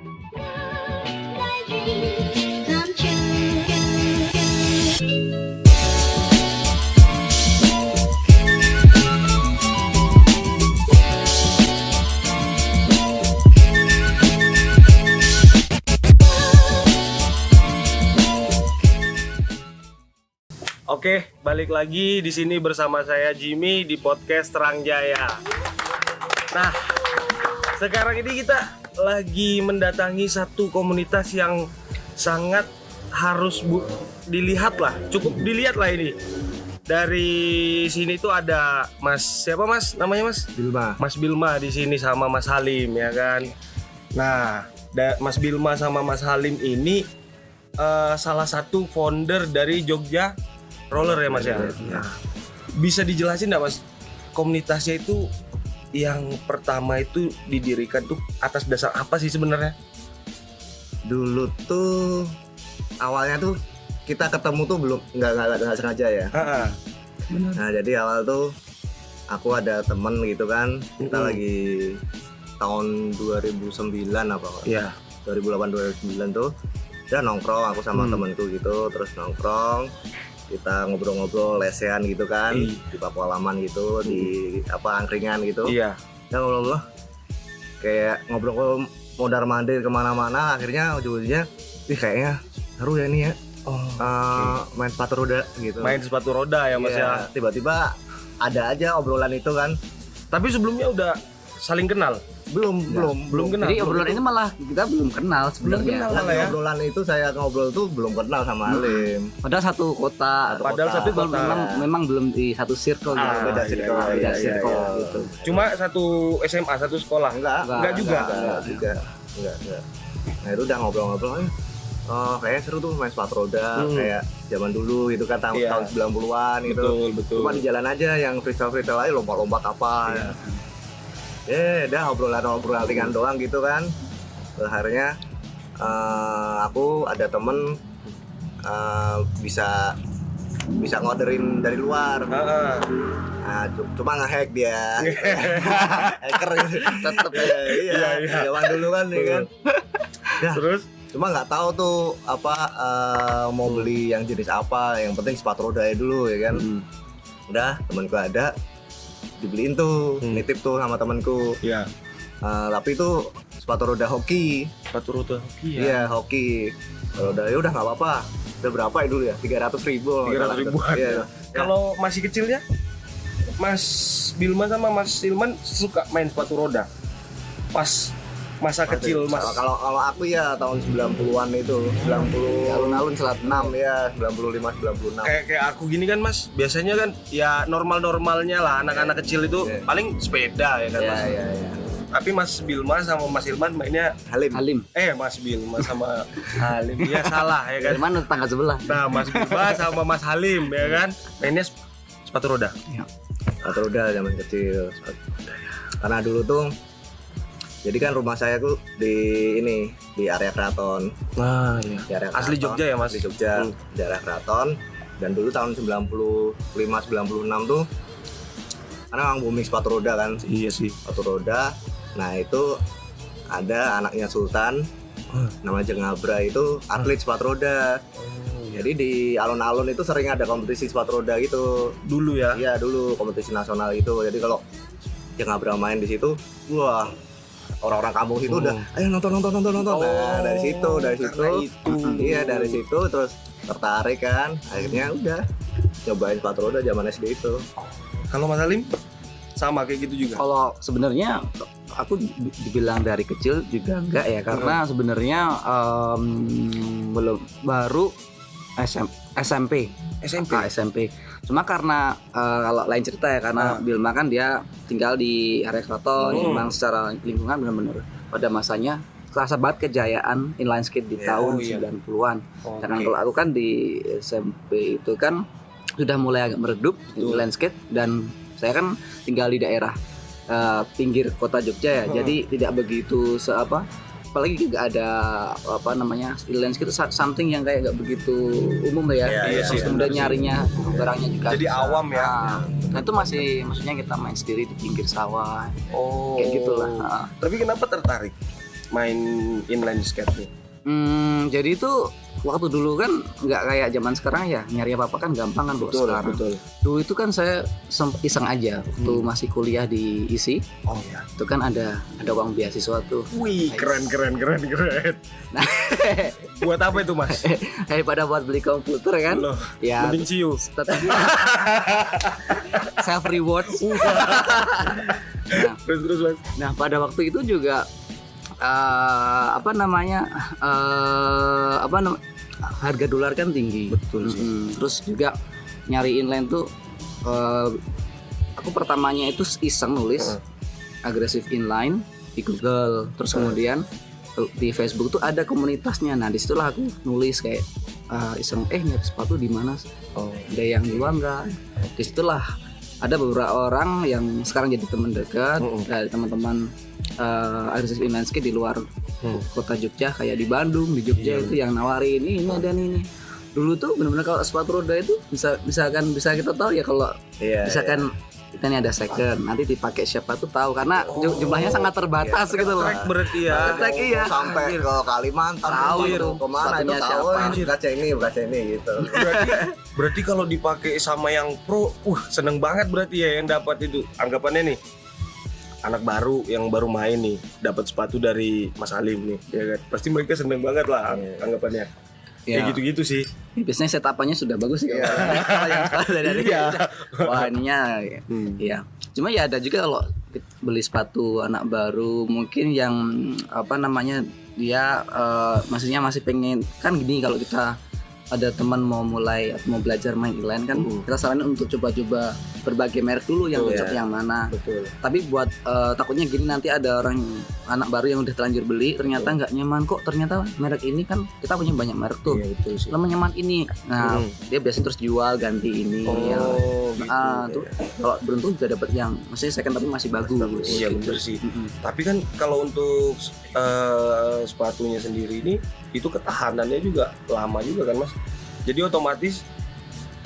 Oke, balik lagi di sini bersama saya Jimmy di podcast Terang Jaya. Nah, sekarang ini kita lagi mendatangi satu komunitas yang sangat harus dilihat lah, cukup dilihat lah ini. Dari sini tuh ada Mas, siapa Mas? Namanya Mas? Bilma. Mas Bilma di sini sama Mas Halim ya kan. Nah, Mas Bilma sama Mas Halim ini salah satu founder dari Jogja Roller ya Mas ya. Nah, bisa dijelasin nggak Mas, komunitasnya itu yang pertama itu didirikan tuh atas dasar apa sih sebenarnya? Dulu tuh awalnya tuh kita ketemu tuh belum nggak sengaja ya. Nah jadi awal tuh aku ada temen gitu kan, kita lagi tahun 2009 apa? Iya. 2008-2009 tuh udah nongkrong aku sama temenku gitu, terus nongkrong kita ngobrol-ngobrol lesehan gitu kan, di paku halaman gitu, di apa angkringan gitu. Iya. Kita ngobrol-ngobrol kayak ngobrol mondar-mandir kemana-mana, akhirnya ujung-ujungnya kayaknya seru ya nih ya. Main sepatu roda gitu. Main sepatu roda ya Mas ya. Tiba-tiba ada aja obrolan itu kan. Tapi sebelumnya udah saling kenal? Belum kenal. Jadi obrolan ini malah kita belum kenal sebenarnya. Ya. Obrolan itu saya ngobrol tuh belum kenal sama Halim. Padahal satu kota. Satu kota. Memang belum di satu circle gitu. Beda circle. Beda circle gitu. Cuma satu SMA, satu sekolah? Enggak juga. Nah itu udah ngobrol-ngobrol. Kayaknya seru tuh main sepatu roda kayak zaman dulu gitu kan, tahun 90-an gitu. Betul. Cuma di jalan aja yang freestyle aja, lompat-lompat apa. Udah obrolan ringan doang gitu kan. Akhirnya aku ada temen bisa ngorderin dari luar. Nah, cuma nge-hack dia. Hacker gitu. Tetep Iya. Zaman dulu kan ya kan. Terus Cuma nggak tahu tuh apa mau beli yang jenis apa, yang penting sepatu roda dulu ya kan. Udah temanku ada dibeliin tuh, nitip tuh sama temanku. Iya. Tapi itu sepatu roda hoki. Sepatu roda hoki ya. Iya, hoki. Roda ya udah nggak apa-apa. Udah berapa ya dulu ya? 300.000. 300.000-an. Iya. Kalau masih kecilnya Mas Bilma sama Mas Silman suka main sepatu roda pas masa kecil Mas? Kalau aku ya tahun 90-an itu, 90 alun-alun Selat 6 ya, 95 96. Kayak aku gini kan Mas, biasanya kan ya normal-normalnya lah anak-anak kecil itu paling sepeda ya kan Mas. Iya. Tapi Mas Bilma sama Mas Ilman mainnya Halim. Mas Bilma sama Halim. Ya salah ya kan. Dari mana tetangga sebelah? Nah, Mas Bilma sama Mas Halim ya kan mainnya sepatu roda. Iya. Sepatu roda zaman kecil. Karena dulu tuh jadi kan rumah saya tuh di area keraton. Nah, iya. Di area Asli keraton, Jogja ya Mas? Asli Jogja, di area keraton. Dan dulu tahun 95-96 tuh karena memang booming sepatu roda kan. Iya sih. Sepatu roda. Nah itu ada anaknya Sultan, namanya Jengabra, itu atlet sepatu roda. Jadi di alun-alun itu sering ada kompetisi sepatu roda gitu. Dulu ya? Iya dulu kompetisi nasional itu. Jadi kalau Jengabra main di situ, wah orang-orang kampung situ udah ayo nonton. Nah dari situ iya dari situ terus tertarik kan, akhirnya udah cobain sepatu roda zaman SD itu. Kalau Mas Halim sama kayak gitu juga? Kalau sebenarnya aku dibilang dari kecil juga enggak ya, karena sebenarnya baru SMP. Cuma karena kalau lain cerita ya, karena Bilma kan dia tinggal di area keraton, memang secara lingkungan benar-benar pada masanya kerasa banget kejayaan inline skate di tahun 90-an. Sedangkan kalau aku kan di SMP itu kan sudah mulai agak meredup inline skate, dan saya kan tinggal di daerah pinggir kota Jogja ya, jadi tidak begitu apalagi nggak ada inline skate, something yang kayak nggak begitu umum ya. Kemudian nyarinya barangnya juga jadi awam ya. Nah itu maksudnya kita main sendiri di pinggir sawah, kayak gitulah. Tapi kenapa tertarik main inline skate nih? Jadi itu waktu dulu kan nggak kayak zaman sekarang ya, nyari apa-apa kan gampang kan buat sekarang. Betul. Dulu itu kan saya sempet iseng aja waktu masih kuliah di ISI. Oh ya. Itu kan ada uang beasiswa tuh. Wih, keren. Nah, Buat apa itu, Mas? daripada buat beli komputer kan. Loh, Ya, mending ciu. tetap self reward. Terus, Mas. Nah, pada waktu itu juga harga dolar kan tinggi. Betul sih. Terus juga nyari inline tuh aku pertamanya itu iseng nulis agresif inline di Google. Terus kemudian di Facebook tuh ada komunitasnya. Nah, disitulah aku nulis kayak iseng nyari sepatu di mana? Ada yang jual nggak? Disitulah ada beberapa orang yang sekarang jadi teman dekat dari teman-teman agresif inline skate di luar kota Jogja, kayak di Bandung, di Jogja itu yang nawarin ini ada ini. Dulu tuh benar-benar kalau sepatu roda itu bisa kita tahu ya kalau misalkan kita ini ada second, nanti dipakai siapa tuh tahu karena jumlahnya sangat terbatas gitu loh. Track berarti ya. Track iya. Sampai ke Kalimantan, Tahu itu kemana itu sepatunya tahu siapa. baca ini gitu. Berarti kalau dipakai sama yang pro, seneng banget berarti ya yang dapat itu. Anggapannya nih, anak baru yang baru main nih dapat sepatu dari Mas Halim nih, ya kan? Pasti mereka seneng banget lah anggapannya. Ya. Kayak gitu-gitu sih. Biasanya setapannya sudah bagus sih. Kalau yang dari wah ininya ya. Cuma ya ada juga kalau beli sepatu anak baru mungkin yang dia maksudnya masih pengen kan gini, kalau kita ada teman mau mulai mau belajar main inline kan kita saranin untuk coba-coba berbagai merek dulu yang cocok yang mana. Betul. Tapi buat takutnya gini, nanti ada orang anak baru yang udah terlanjur beli ternyata nggak nyaman, kok ternyata merek ini kan kita punya banyak merek tuh. Iya, betul sih. Lama nyaman ini. Nah, dia biasanya terus jual ganti ini gitu. tuh kalau beruntung juga dapat yang masih second tapi masih bagus. Iya bener sih. Tapi kan kalau untuk sepatunya sendiri ini itu ketahanannya juga lama juga kan, Mas. Jadi otomatis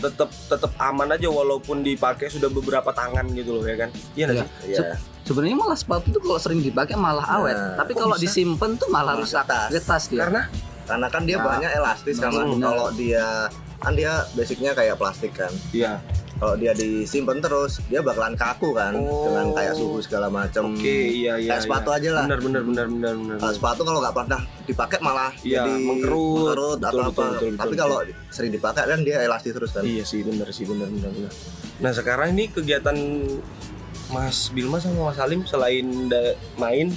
tetap aman aja walaupun dipakai sudah beberapa tangan gitu loh, ya kan? Iya nggak sih? Iya. Sebenarnya malah sepatu tuh kalau sering dipakai malah awet, tapi kalau disimpan tuh malah rusak, getas dia. Karena kan dia banyak elastis kan, kalau dia basicnya kayak plastik kan. Iya. Kalau dia disimpan terus dia bakalan kaku kan, dengan kayak suhu segala macam. Iya. Kayak sepatu aja lah. Benar. Sepatu kalau nggak pernah dipakai malah jadi mengkerut apa. Betul, Tapi kalau sering dipakai kan dia elastis terus kan. Iya sih, benar. Nah, sekarang ini kegiatan Mas Bilma sama Mas Halim selain main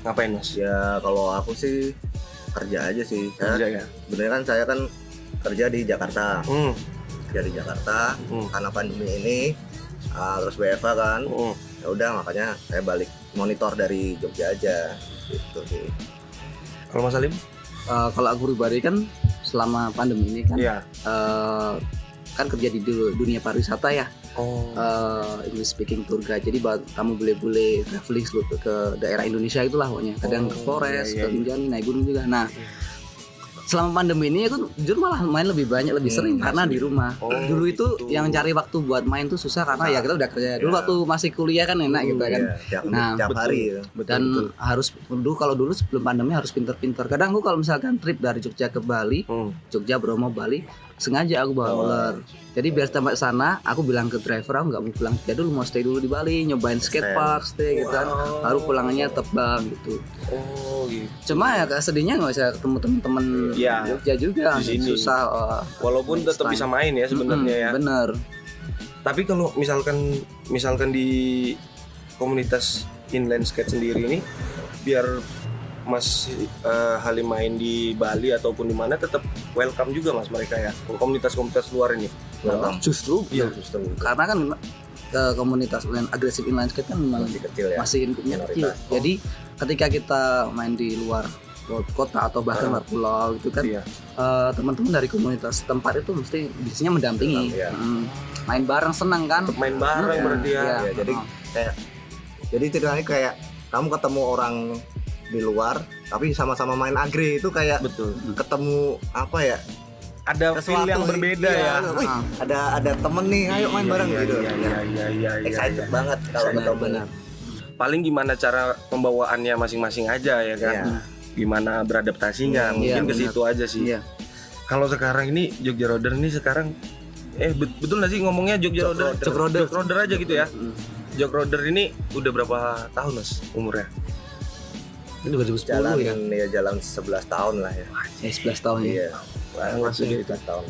ngapain, Mas? Ya kalau aku sih kerja aja sih. Kerja ya. Bener kan saya kan kerja di Jakarta. Dari Jakarta karena pandemi ini terus WFH kan, ya udah makanya saya balik monitor dari Jogja aja gitu sih. Kalau Mas Halim? Kalau aku pribadi kan selama pandemi ini kan kan kerja di dunia pariwisata ya. English speaking tour guide. Jadi buat kamu boleh traveling ke daerah Indonesia itulah pokoknya. Kadang ke forest, ke Rinjani, naik gunung juga. Nah, selama pandemi ini aku jujur malah main lebih banyak, lebih sering karena di rumah. Dulu itu yang cari waktu buat main tuh susah karena ya kita udah kerja. Dulu waktu masih kuliah kan enak gitu kan. Tiap hari. Dan harus kalau dulu sebelum pandemi harus pinter-pinter. Kadang aku kalau misalkan trip dari Jogja ke Bali, Jogja Bromo Bali, sengaja aku bawa roller. Jadi biar sampai sana aku bilang ke driver aku nggak mau pulang Jogja dulu, mau stay dulu di Bali, nyobain skatepark, stay gitu kan. Baru pulangannya terbang gitu. Gitu. Cuma ya sedihnya nggak bisa ketemu temen-temen Jogja juga, susah. Walaupun tetap bisa main ya sebenarnya ya. Bener. Tapi kalau misalkan di komunitas inline skate sendiri ini, biar Mas Halim main di Bali ataupun di mana tetap welcome juga Mas mereka ya, komunitas-komunitas luar ini. Justru karena kan komunitas agresif inline skate kan memang masih kecil ya, masih lingkupnya kecil. Jadi ketika kita main di luar kota atau bahkan luar pulau gitu kan, teman-teman dari komunitas tempat itu mesti biasanya mendampingi, main bareng, senang kan, main bareng berarti ya. Jadi ceritanya kayak kamu ketemu orang di luar tapi sama-sama main agri itu kayak ketemu apa ya, ada feel yang berbeda ya. Ada temen nih, ayo main bareng gitu. Excited banget kalau ketemu. paling gimana cara pembawaannya masing-masing aja ya kan. Iya. Gimana beradaptasinya, mungkin Iya, ke situ aja sih. Iya. Kalau sekarang ini Jogja Roader ini sekarang betul nggak sih ngomongnya Jogja Roader? Jog Roader aja gitu ya. Jog Roader ini udah berapa tahun Mas umurnya? Ini 2010 Jalan ya. jalan 11 tahun lah ya. 11 tahun ya. Iya. Maksudnya 11 tahun.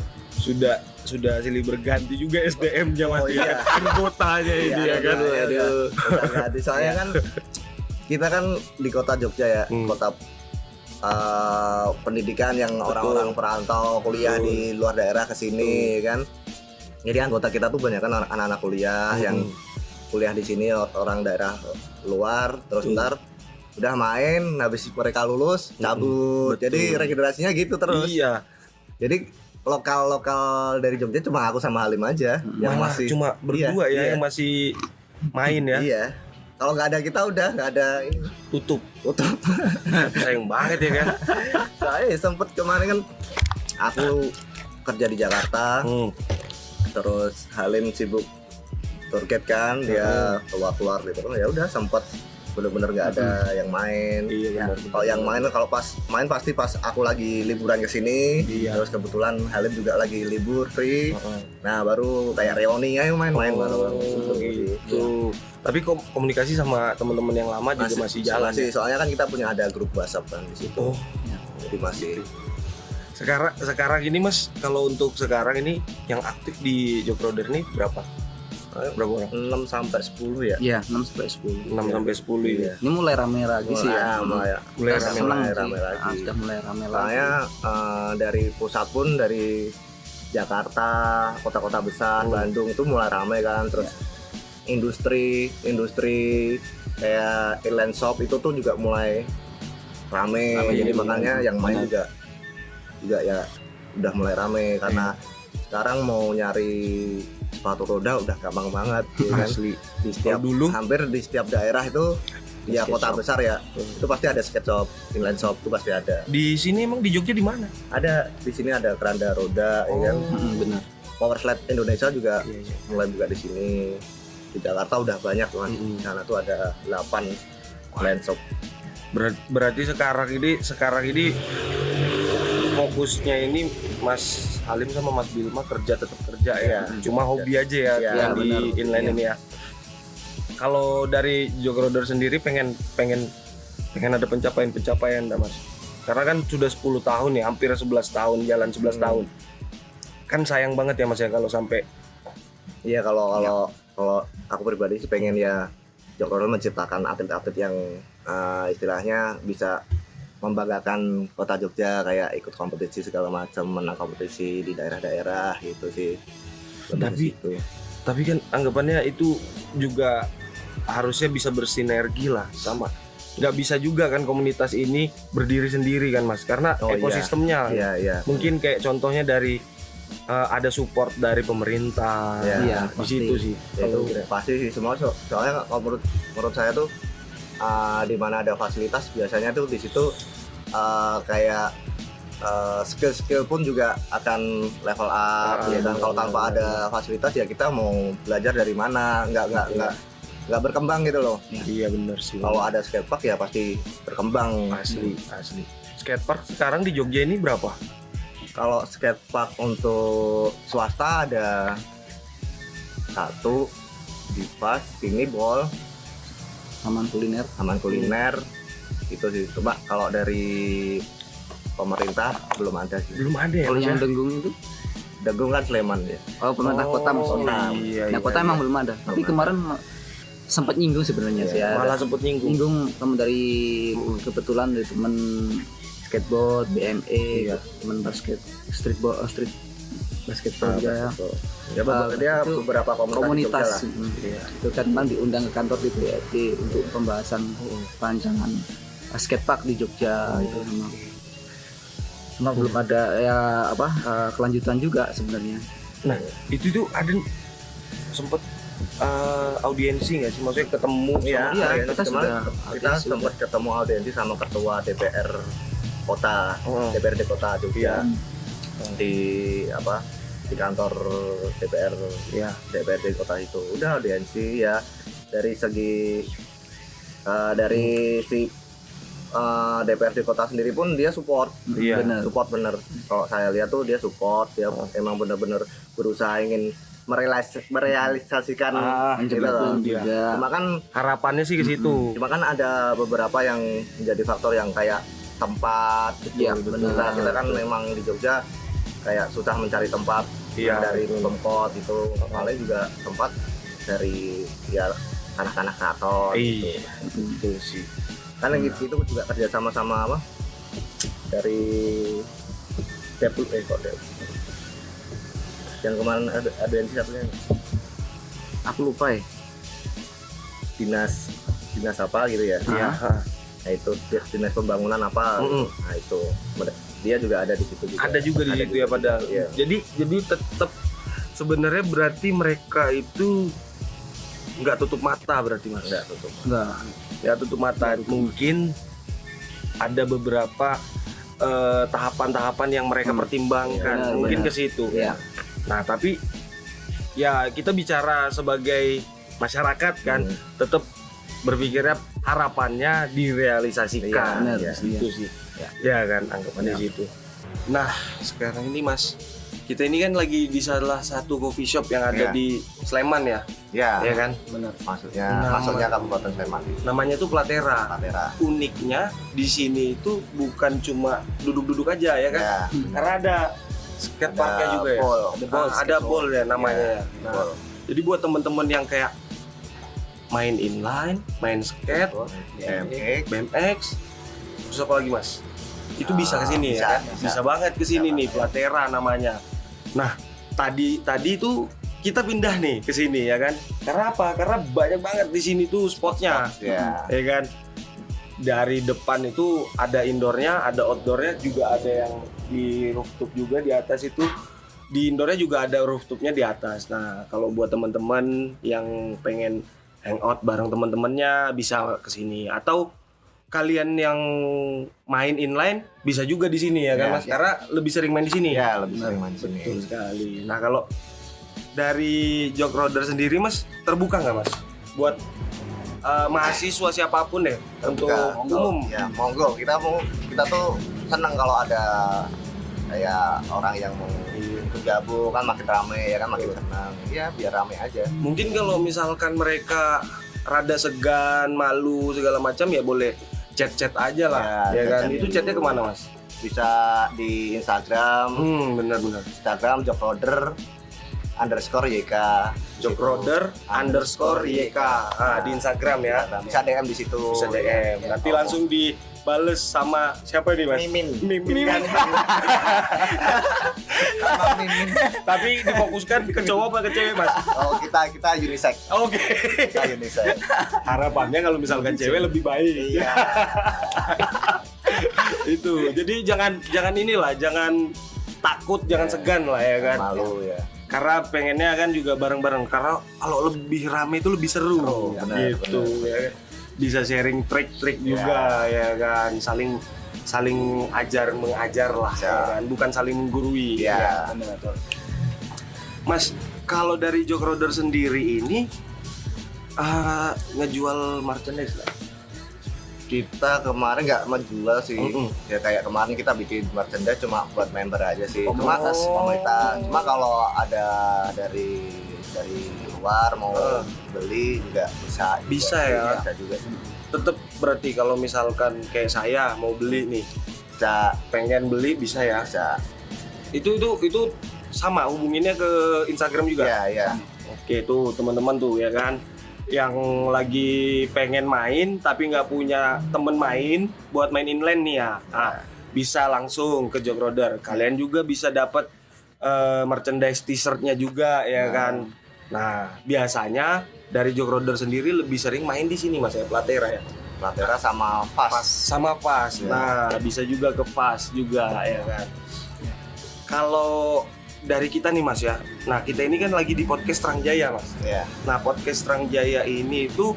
sudah silih berganti juga SDM-nya Mas. Oh, iya. Anggotanya ini ya kan. Aduh. Ganti soalnya kan kita kan di kota Jogja ya, kota pendidikan yang orang-orang perantau kuliah di luar daerah ke sini kan. Jadi anggota kita tuh banyak kan anak-anak kuliah yang kuliah di sini orang daerah luar, terus ntar udah main, habis mereka lulus cabut. Jadi regenerasinya gitu terus. Iya. Jadi lokal dari Jogja cuma aku sama Halim aja yang Malah masih cuma berdua iya. yang masih main ya. Iya. Kalau nggak ada kita udah nggak ada ini. Tutup. Sayang banget ya kan. Saya sempet kemarin kan aku kerja di Jakarta, terus Halim sibuk tour guide kan, dia keluar gitu kan, ya udah sempet bener-bener nggak ada yang main. Iya benar. Kalau yang main kalau pas main pasti pas aku lagi liburan ke sini, Iya. terus kebetulan Halim juga lagi libur free. Nah baru kayak reuni ayo main-main bareng gitu. Tapi komunikasi sama teman-teman yang lama juga masih jalan. Masih, soalnya kan kita punya ada grup WhatsApp kan di situ. Oh, Jadi masih. sekarang ini Mas, kalau untuk sekarang ini yang aktif di Jog Roader ini berapa? Berapa orang? 6 sampai 10 ya. Iya, 6 sampai 10. 6 sampai 10 ini. Iya. Ini mulai rame lagi sih ya. Mulai Senang sih. rame lagi. Sudah mulai rame lagi. Soalnya dari pusat pun dari Jakarta, kota-kota besar, Bandung itu mulai rame kan. Terus industri kayak inline shop itu tuh juga mulai rame. Jadi makanya yang main juga ya udah mulai rame karena sekarang mau nyari sepatu roda udah gampang banget ya kan. Asli. Di setiap hampir di setiap daerah itu ya kota besar ya itu pasti ada skate shop, inline shop itu pasti ada. Di sini emang di Jogja di mana? Ada di sini ada Keranda Roda ya kan. Benar. Power Slide Indonesia juga Iya. mulai buka di sini. Di Jakarta udah banyak kan. Di sana tuh ada 8 inline shop. Berarti sekarang ini fokusnya ini Mas Halim sama Mas Bilma tetap kerja ya. Cuma hobi aja ya Iya, yang di benar. inline ini ya. Kalau dari Jog Roader sendiri pengen ada pencapaian dah Mas. Karena kan sudah 10 tahun ya, hampir 11 tahun jalan 11 tahun. Kan sayang banget ya Mas ya kalau sampai. Iya kalau aku pribadi sih pengen ya Jog Roader menciptakan atlet-atlet yang istilahnya bisa membanggakan kota Jogja, kayak ikut kompetisi segala macam, menang kompetisi di daerah-daerah gitu sih. Tapi kan anggapannya itu juga harusnya bisa bersinergi lah sama. Nggak bisa juga kan komunitas ini berdiri sendiri kan Mas, karena ekosistemnya. Iya. Mungkin kayak contohnya dari ada support dari pemerintah. Iya, di situ sih. Itu pasti sih semua soalnya kalau menurut saya tuh di mana ada fasilitas biasanya tuh di situ kayak skill pun juga akan level up ya kan. Kalau tanpa ada fasilitas ya kita mau belajar dari mana, nggak berkembang gitu loh. Iya benar sih. Kalau ada skatepark ya pasti berkembang. asli. Skatepark sekarang di Jogja ini berapa? Kalau skatepark untuk swasta ada 1 di Pas, sini Bol, Taman kuliner. Itu sih. Coba kalau dari pemerintah belum ada sih. Belum ada ya. Kalau Mas, yang ya? Denggung itu, Denggung kan Sleman ya. oh pemerintah kota maksudnya. Iya, Nah, kota emang belum ada. Tapi kemarin sempat nyinggung sebenarnya sih ya. Malah sempet nyinggung. Nyinggung teman dari kebetulan dari teman skateboard, BME, teman basket, street basketball juga ya. Ya dia itu beberapa komunitas di Jogja lah. Itu kan memang diundang ke kantor DPRD untuk pembahasan rancangan skatepark di Jogja itu memang. Cuma belum ada ya kelanjutan juga sebenarnya. Nah, itu tuh ada sempet audiensi nggak sih? Maksudnya ketemu Iya, kita kita sempat ketemu audiensi sama ketua DPR kota, DPRD kota Jogja di kantor DPRD kota itu. Udah audiensi ya, dari segi Dari si DPRD kota sendiri pun dia support. Iya. Support bener. Kalau saya lihat tuh dia support, dia emang bener-bener berusaha ingin merealisasikan gitu loh. juga. Cuma kan Harapannya sih ke situ. ada beberapa yang menjadi faktor yang kayak tempat gitu. Iya, benar. Kita kan memang di Jogja kayak susah mencari tempat dari Pemkot gitu. Paling juga tempat dari ya tanah-tanah keraton gitu. Iya. Itu sih. Karena gitu itu juga kerja sama apa dari Depul yang kemarin ada yang siapa yang Aku lupa ya. dinas apa gitu ya. Iya. Nah itu dinas pembangunan apa. Nah itu dia juga ada di situ juga. Ada juga di situ ya padahal. Iya. Jadi tetap sebenarnya berarti mereka itu nggak tutup mata berarti Mas. Enggak tutup. Enggak. Ya tutup mata. Mungkin ada beberapa tahapan-tahapan yang mereka pertimbangkan. Iya, Mungkin benar. ke situ. Iya. Nah, tapi ya kita bicara sebagai masyarakat kan tetap berpikirnya harapannya direalisasikan. Benar, Ya, iya. itu sih. Ya kan anggapannya situ. Nah, sekarang ini Mas, kita ini kan lagi di salah satu coffee shop yang ada Iya. di Sleman ya. Ya, Ya kan? Benar. masuknya Kabupaten Sleman. Namanya tuh Platera. Platera. Uniknya di sini itu bukan cuma duduk-duduk aja ya kan? Ya, Karena ada skateparknya juga ya. ball. Ada ball ya namanya. Nah, ball. jadi buat temen-temen yang kayak main inline, main skate, BMX. BMX, terus apa lagi Mas? Itu bisa ke sini bisa, ya? bisa. Bisa banget ke sini Bisa nih, banget. Platera namanya. Nah, tadi itu kita pindah nih ke sini ya kan? Karena apa? Karena banyak banget di sini tuh spotnya. Ya. Ya kan? Dari depan itu ada indoornya, ada outdoornya, juga ada yang di rooftop juga di atas itu. Di indoornya juga ada rooftopnya di atas. Nah, kalau buat teman-teman yang pengen hangout bareng teman-temannya bisa ke sini, atau kalian yang main inline bisa juga di sini ya kan Ya, Mas? ya. Karena lebih sering main di sini. Ya, lebih sering main di sini. Betul sekali. Nah, kalau dari Jog Roder sendiri Mas, terbuka nggak Mas buat mahasiswa siapapun deh untuk umum? Ya, monggo. Kita tuh senang kalau ada kayak orang yang mau bergabung kan, makin rame ya kan, makin senang. Ya biar rame aja. Mungkin kalau misalkan mereka rada segan, malu segala macam ya boleh chat-chat aja lah, Ya, ya kan? chat-chat Itu dulu. chatnya kemana Mas? Bisa di Instagram, Benar-benar. Instagram _YK. Jokroder_YK. Ah, di Instagram ya. Bisa DM di situ. Bisa DM. Ya, Nanti langsung dibales sama siapa nih Mas? Mimin. Mimin. Kan? Mimin. Tapi difokuskan ke cowok apa ke cewek Mas? Oh, kita unisex. Oke. Kita unisex. Harapannya kalau misalkan cewek lebih baik. Iya. Itu. Jadi jangan inilah, jangan takut, jangan segan lah ya kan. Malu ya. Karena pengennya kan juga bareng-bareng. Karena kalau lebih rame itu lebih seru. benar, gitu ya. Bisa sharing trik-trik juga ya kan. Saling ajar mengajar lah ya kan. Bukan saling menggurui. Iya. Benar. Mas, kalau dari Jog Roder sendiri ini ngejual merchandise lah. Kita kemarin nggak menjual sih. Ya kayak kemarin kita bikin merchandise cuma buat member aja sih. Cuma atas komunitas. Cuma kalau ada dari luar mau beli juga bisa. Bisa ya? Bisa juga. Tetap berarti kalau misalkan kayak saya mau beli nih, Bisa. pengen beli bisa ya. Bisa. Itu sama hubunginnya ke Instagram juga. Iya, iya. Oke tuh teman-teman tuh ya kan, yang lagi pengen main tapi nggak punya temen main buat main inline nih ya. Nah, bisa langsung ke Jog Roder. Kalian juga bisa dapat merchandise t-shirtnya juga ya kan. Nah, biasanya dari Jog Roder sendiri lebih sering main di sini Mas ya, Platera ya. Platera sama Pas. Sama Pas. Ya. Nah, bisa juga ke Pas juga ya kan. Kalau dari kita nih Mas ya. Nah, kita ini kan lagi di podcast Terang Jaya Mas. Iya. Nah, podcast Terang Jaya ini itu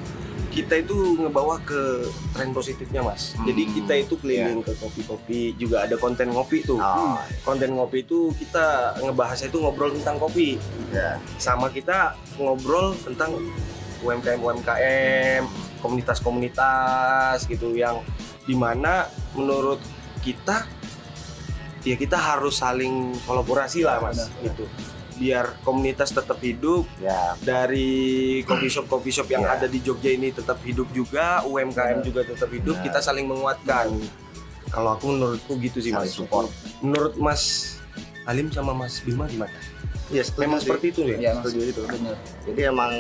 kita itu ngebawa ke tren positifnya Mas. Jadi kita itu keliling ke kopi-kopi, juga ada konten ngopi tuh. Oh, Konten ngopi itu kita ngebahasnya itu ngobrol tentang kopi. iya. Sama kita ngobrol tentang UMKM komunitas-komunitas gitu yang dimana menurut kita ya kita harus saling kolaborasi lah mas gitu biar komunitas tetap hidup Ya, dari coffee shop yang Ya. ada di Jogja ini tetap hidup juga, UMKM juga tetap hidup, Benar. kita saling menguatkan. Kalau aku menurutku gitu sih saling mas. support. Menurut Mas Halim sama Mas Bima gimana? Iya, setuju Memang sih. seperti itu ya? Iya, Mas. Setuju itu. Bener. Jadi emang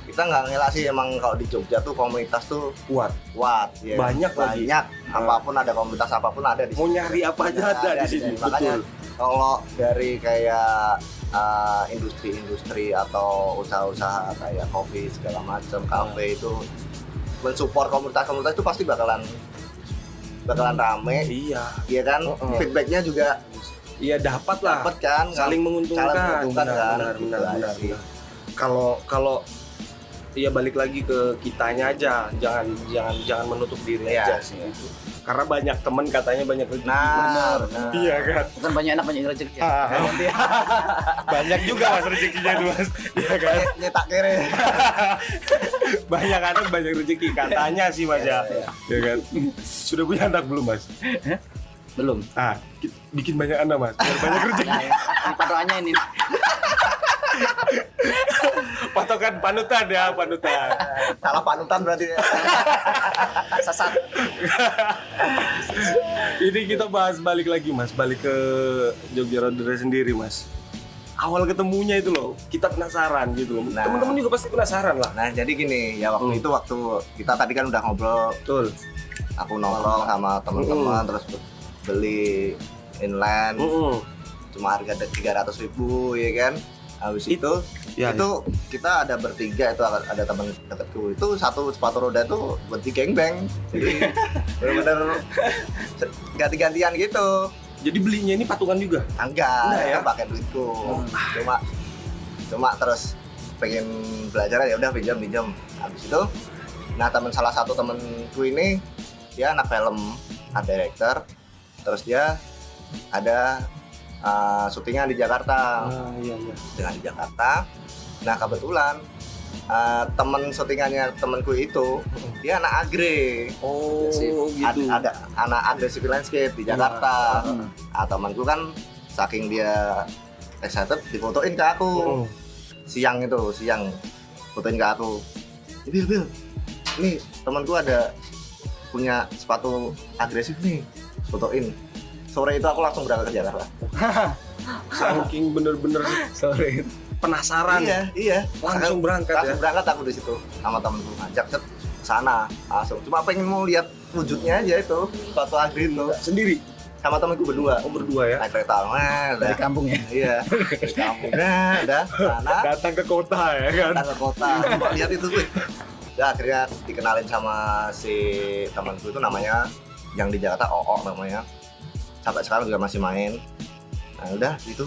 kita nggak ngelak sih, emang kalau di Jogja tuh komunitas tuh Kuat. kuat ya. Banyak lagi. Apapun ada, komunitas apapun ada di Mau sini. nyari apa aja ada di sini. Makanya Betul. kalau dari kayak industri-industri atau usaha-usaha kayak kopi segala macam, kafe itu mensupport komunitas-komunitas itu pasti bakalan rame, Iya. iya kan? Feedbacknya juga Iya dapat lah. dapat kan, Saling menguntungkan. Saling menguntungkan kan? Benar, Gitu benar, aja benar, sih. benar. Kalau ya balik lagi ke kitanya aja, jangan menutup diri Iya, aja sih. iya. Gitu. Karena banyak teman katanya banyak rezeki. Benar. Iya kan. Bukan banyak anak banyak rezeki. Banyak juga mas rezekinya tuh mas. Iya kan. Nyetak kere. Banyak anak banyak rezeki katanya sih mas ya. Iya kan. Sudah punya anak belum mas? Belum. Bikin banyak anak mas. Biar banyak rezeki. Nah, ini patokannya ini. Patokan panutan ya panutan. Salah panutan berarti. Sesat. Ini kita bahas balik lagi mas. Balik ke Jogja Roader sendiri mas. Awal ketemunya itu loh, kita penasaran gitu loh. Nah. Teman-teman juga pasti penasaran lah. Nah, jadi gini, ya waktu itu waktu kita tadi kan udah ngobrol, Betul. aku nongkrong sama teman-teman terus beli inland cuma harga 300.000 ya kan. Habis itu ya, kita ada bertiga, itu ada teman dekatku itu satu sepatu roda tuh buat di gengbeng. Jadi benar-benar ganti-gantian gitu. Jadi belinya ini patungan juga. Enggak ya? ya, pakai duitku. Cuma terus pengen belajar ya udah pinjam. Habis itu nah salah satu temenku ini dia anak film, art director. Terus dia ada syutingan di Jakarta. Iya. Dengan di Jakarta. Nah, kebetulan temen syutingannya temenku itu dia anak agri. Oh, gitu. Ada anak agresif landscape di Jakarta. Temanku kan saking dia excited difotoin ke aku. Siang fotoin ke aku. Bil, nih temanku ada punya sepatu agresif nih, fotoin. Sore itu aku langsung berangkat ke Jakarta. Saking bener-bener Sorry. penasaran. Iya. Langsung berangkat ya. Langsung berangkat aku di situ sama temenku, ngajak ke sana langsung. Cuma pengen mau lihat wujudnya aja itu, sepatu agri itu. Sendiri. Sama temenku berdua. Oh berdua ya. Naik kereta, Dari kampung ya. Iya, dari kampung. Udah sana, Datang ke kota ya kan. datang ke kota. Cuma lihat itu tuh. Udah akhirnya dikenalin sama si temanku itu namanya yang di Jakarta Oo namanya. Sampai sekarang juga masih main. Nah udah gitu,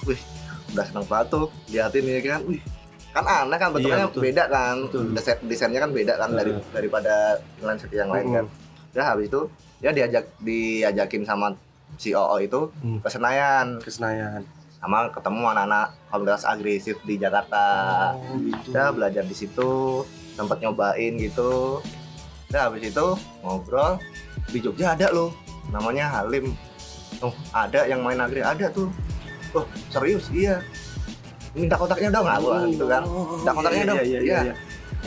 wih, udah seneng banget tuh liatin ya kan, wih, kan aneh kan bentuknya betul. beda kan, Betul. desainnya kan beda kan daripada landscape yang lain kan. Udah habis itu dia diajakin sama si Oo itu ke Senayan, sama ketemu anak-anak komunitas agresif di Jakarta. Oh, gitu. Udah belajar di situ, sempat nyobain gitu. Udah habis itu ngobrol, di Jogja ada loh, namanya Halim. Oh, ada yang main agri, ada tuh. Oh, serius? Iya. Minta kontaknya dong, aku gitu kan. Minta kontaknya dong. Iya.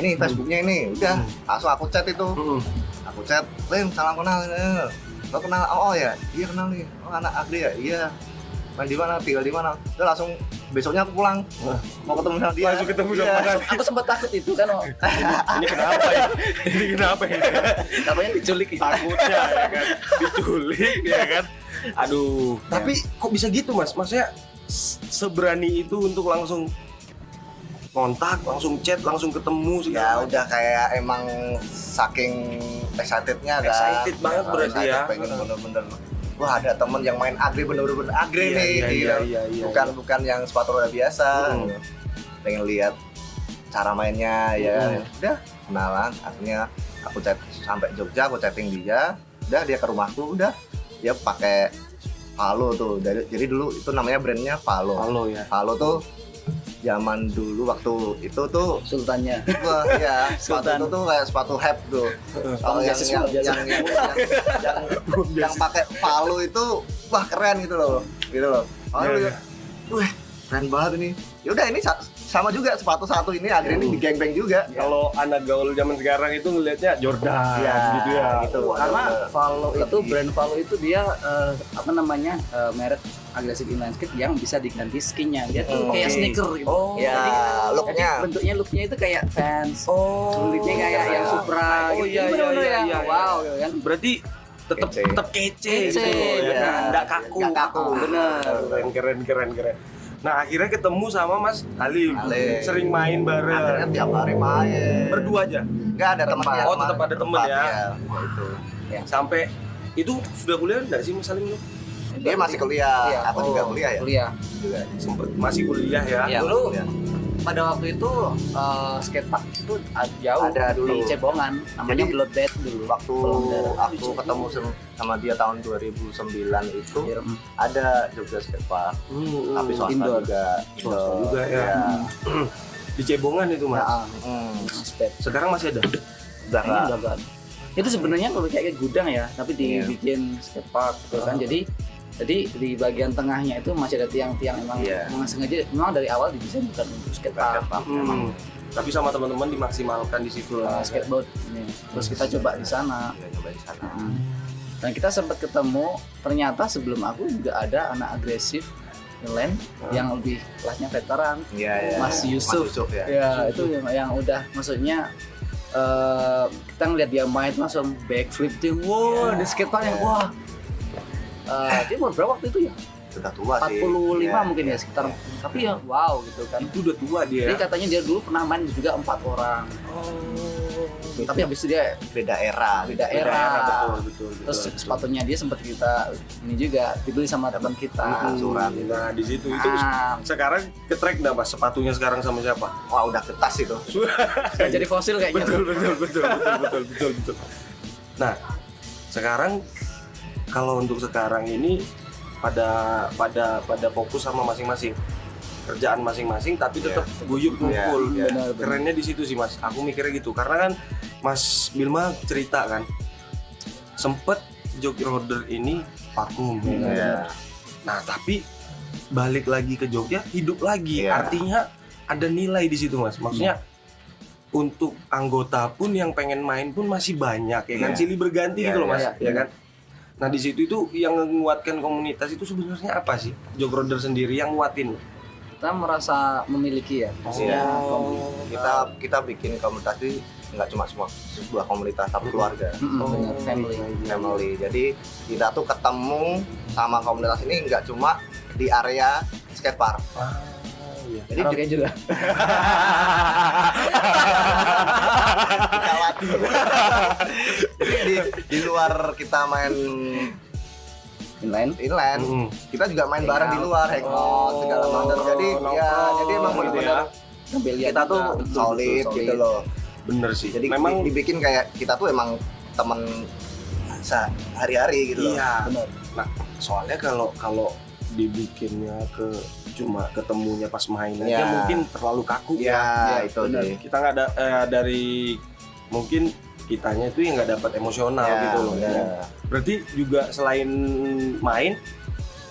Ini Facebooknya ini, udah. Langsung aku chat itu. Aku chat, Lim, salam kenal. Lo kenal? Oh ya, iya kenal nih. Oh, anak agri ya? Iya. Main di mana? Tinggal di mana? Udah langsung besoknya aku pulang. Mau ketemu sama dia. Langsung ketemu sama Iya. dia. Aku sempat takut itu kan. Ini kenapa ya? Ini kenapa ya? Katanya diculik. Takutnya ya kan. Diculik ya kan. Aduh, tapi kok bisa gitu mas? Maksudnya seberani itu untuk langsung kontak, langsung chat, langsung ketemu sih. Ya udah kayak emang saking excitednya kan. Excited banget berarti ya. Pengen bener-bener. Wah, ada temen yang main agri bener-bener agri nih. Iya. Bukan yang sepatu roda biasa. Pengen lihat cara mainnya ya. Udah kenalan. Akhirnya aku chat sampai Jogja, aku chatting dia. Udah dia ke rumahku, udah dia pakai Palo tuh. Jadi dulu itu namanya brandnya Palo. Halo ya. Palo tuh zaman dulu waktu itu tuh Sultannya. wah ya sepatu Sultan. itu tuh kayak sepatu heb tuh. Kalau yang beasiswa, yang pakai palu itu wah keren gitu loh. Oh, Iya. wah keren banget ini. Yaudah ini sama juga sepatu satu ini akhirnya ini di geng-geng juga. Kalau anak gaul zaman sekarang itu ngelihatnya Jordan Iya, gitu ya. gitu. Karena Valo itu Lebih. brand Valo itu dia merek agresif inline skate yang bisa diganti skinnya. Dia tuh kayak Oke. sneaker gitu. Oh, ya, Jadi looknya. bentuknya itu kayak Vans. Oh, Kulitnya kayak yang Supra Oh, gitu. iya, Bener-bener iya, yang iya, wow gitu kan. Berarti tetap Kece. tetap kece Kece, gitu ya iya. kan? Nggak kaku. Nggak kaku. Bener. Keren. Nah, akhirnya ketemu sama Mas Halim. Halim. Sering main Akhirnya bareng. tiap hari main. Berdua aja. Enggak ada temannya. Oh, tetap ada temen ya. Itu. Sampai itu sudah kuliah enggak sih Mas Halim lu? Dia masih kuliah. Iya. Aku juga kuliah ya. Kuliah. Juga. Sempet masih kuliah ya. Iya. Dulu pada waktu itu skatepark itu jauh Ada dulu. di Cebongan, namanya Jadi, Blood Bed dulu. Waktu aku ketemu sama dia tahun 2009 itu ada Jogja Skatepark. Tapi swasta Indoor. juga. Swasta juga ya. Di Cebongan itu Mas. Nah, Hmm. sped. Sekarang masih ada. Udah Kayaknya nggak. udah nggak ada. Itu sebenarnya kalau kayak gudang ya, tapi Iya. dibikin skatepark gitu kan. Jadi di bagian tengahnya itu masih ada tiang-tiang Iya. memang sengaja memang dari awal didesain bukan untuk skatepark. Tapi sama teman-teman dimaksimalkan di situ lah. Skateboard ini. Terus kita coba di sana. Ya, nyoba di sana. Dan kita sempat ketemu, ternyata sebelum aku juga ada anak agresif inline yang lebih kelasnya veteran. Iya, iya. Mas Yusuf. ya. Ya, itu yang udah maksudnya kita ngeliat dia main tuh langsung backflip tuh, wow, di skatepark yang wah. Dia umur berapa waktu itu ya? Sudah tua sih. 45 Iya, mungkin ya iya. sekitar. Tapi ya wow gitu kan. Itu udah tua Jadi dia. katanya dia dulu pernah main juga 4 orang. Tapi habis itu dia Beda era. beda era. Betul. Terus sepatunya dia sempat kita ini juga dibeli sama teman kita. Surat. Nah, di situ itu Ah, sekarang ke-track enggak Mas? Sepatunya sekarang sama siapa? Wah, udah ketas itu. udah jadi fosil kayaknya. Betul. Nah, sekarang kalau untuk sekarang ini pada fokus sama masing-masing kerjaan masing-masing, tapi tetap guyup ngumpul. Iya, benar. Kerennya di situ sih Mas. Aku mikirnya gitu karena kan Mas Bilma cerita kan sempet joki roder ini vakum. Iya. Nah, tapi balik lagi ke Jogja hidup lagi. Iya. Artinya ada nilai di situ Mas. Maksudnya untuk anggota pun yang pengen main pun masih banyak ya kan, Iya. silih berganti Iya, gitu loh Mas, iya. ya kan. Nah di situ itu yang menguatkan komunitas itu sebenarnya apa sih? Jog Roder sendiri yang nguatin. Kita merasa memiliki ya. Iya. Oh. Kita bikin komunitas ini nggak cuma sebuah komunitas tapi keluarga. Benar, family. Family. Jadi kita tuh ketemu sama komunitas ini nggak cuma di area skatepark. Iya. Jadi Karaoke juga. Jadi di luar kita main Inline. inline, kita juga main bareng di luar, hangout segala macam. Jadi jadi emang gitu benar-benar Sambil lihat kita tuh juga. solid gitu loh. Bener sih. Jadi memang dibikin kayak kita tuh emang teman sehari-hari gitu loh. iya. Benar. Nah soalnya kalau dibikinnya cuma ketemunya pas main aja Iya. mungkin terlalu kaku. Ya, Iya, itu benar. sih. Kita nggak ada dari mungkin kitanya itu yang nggak dapat emosional Ya, gitu loh. benar. Berarti juga selain main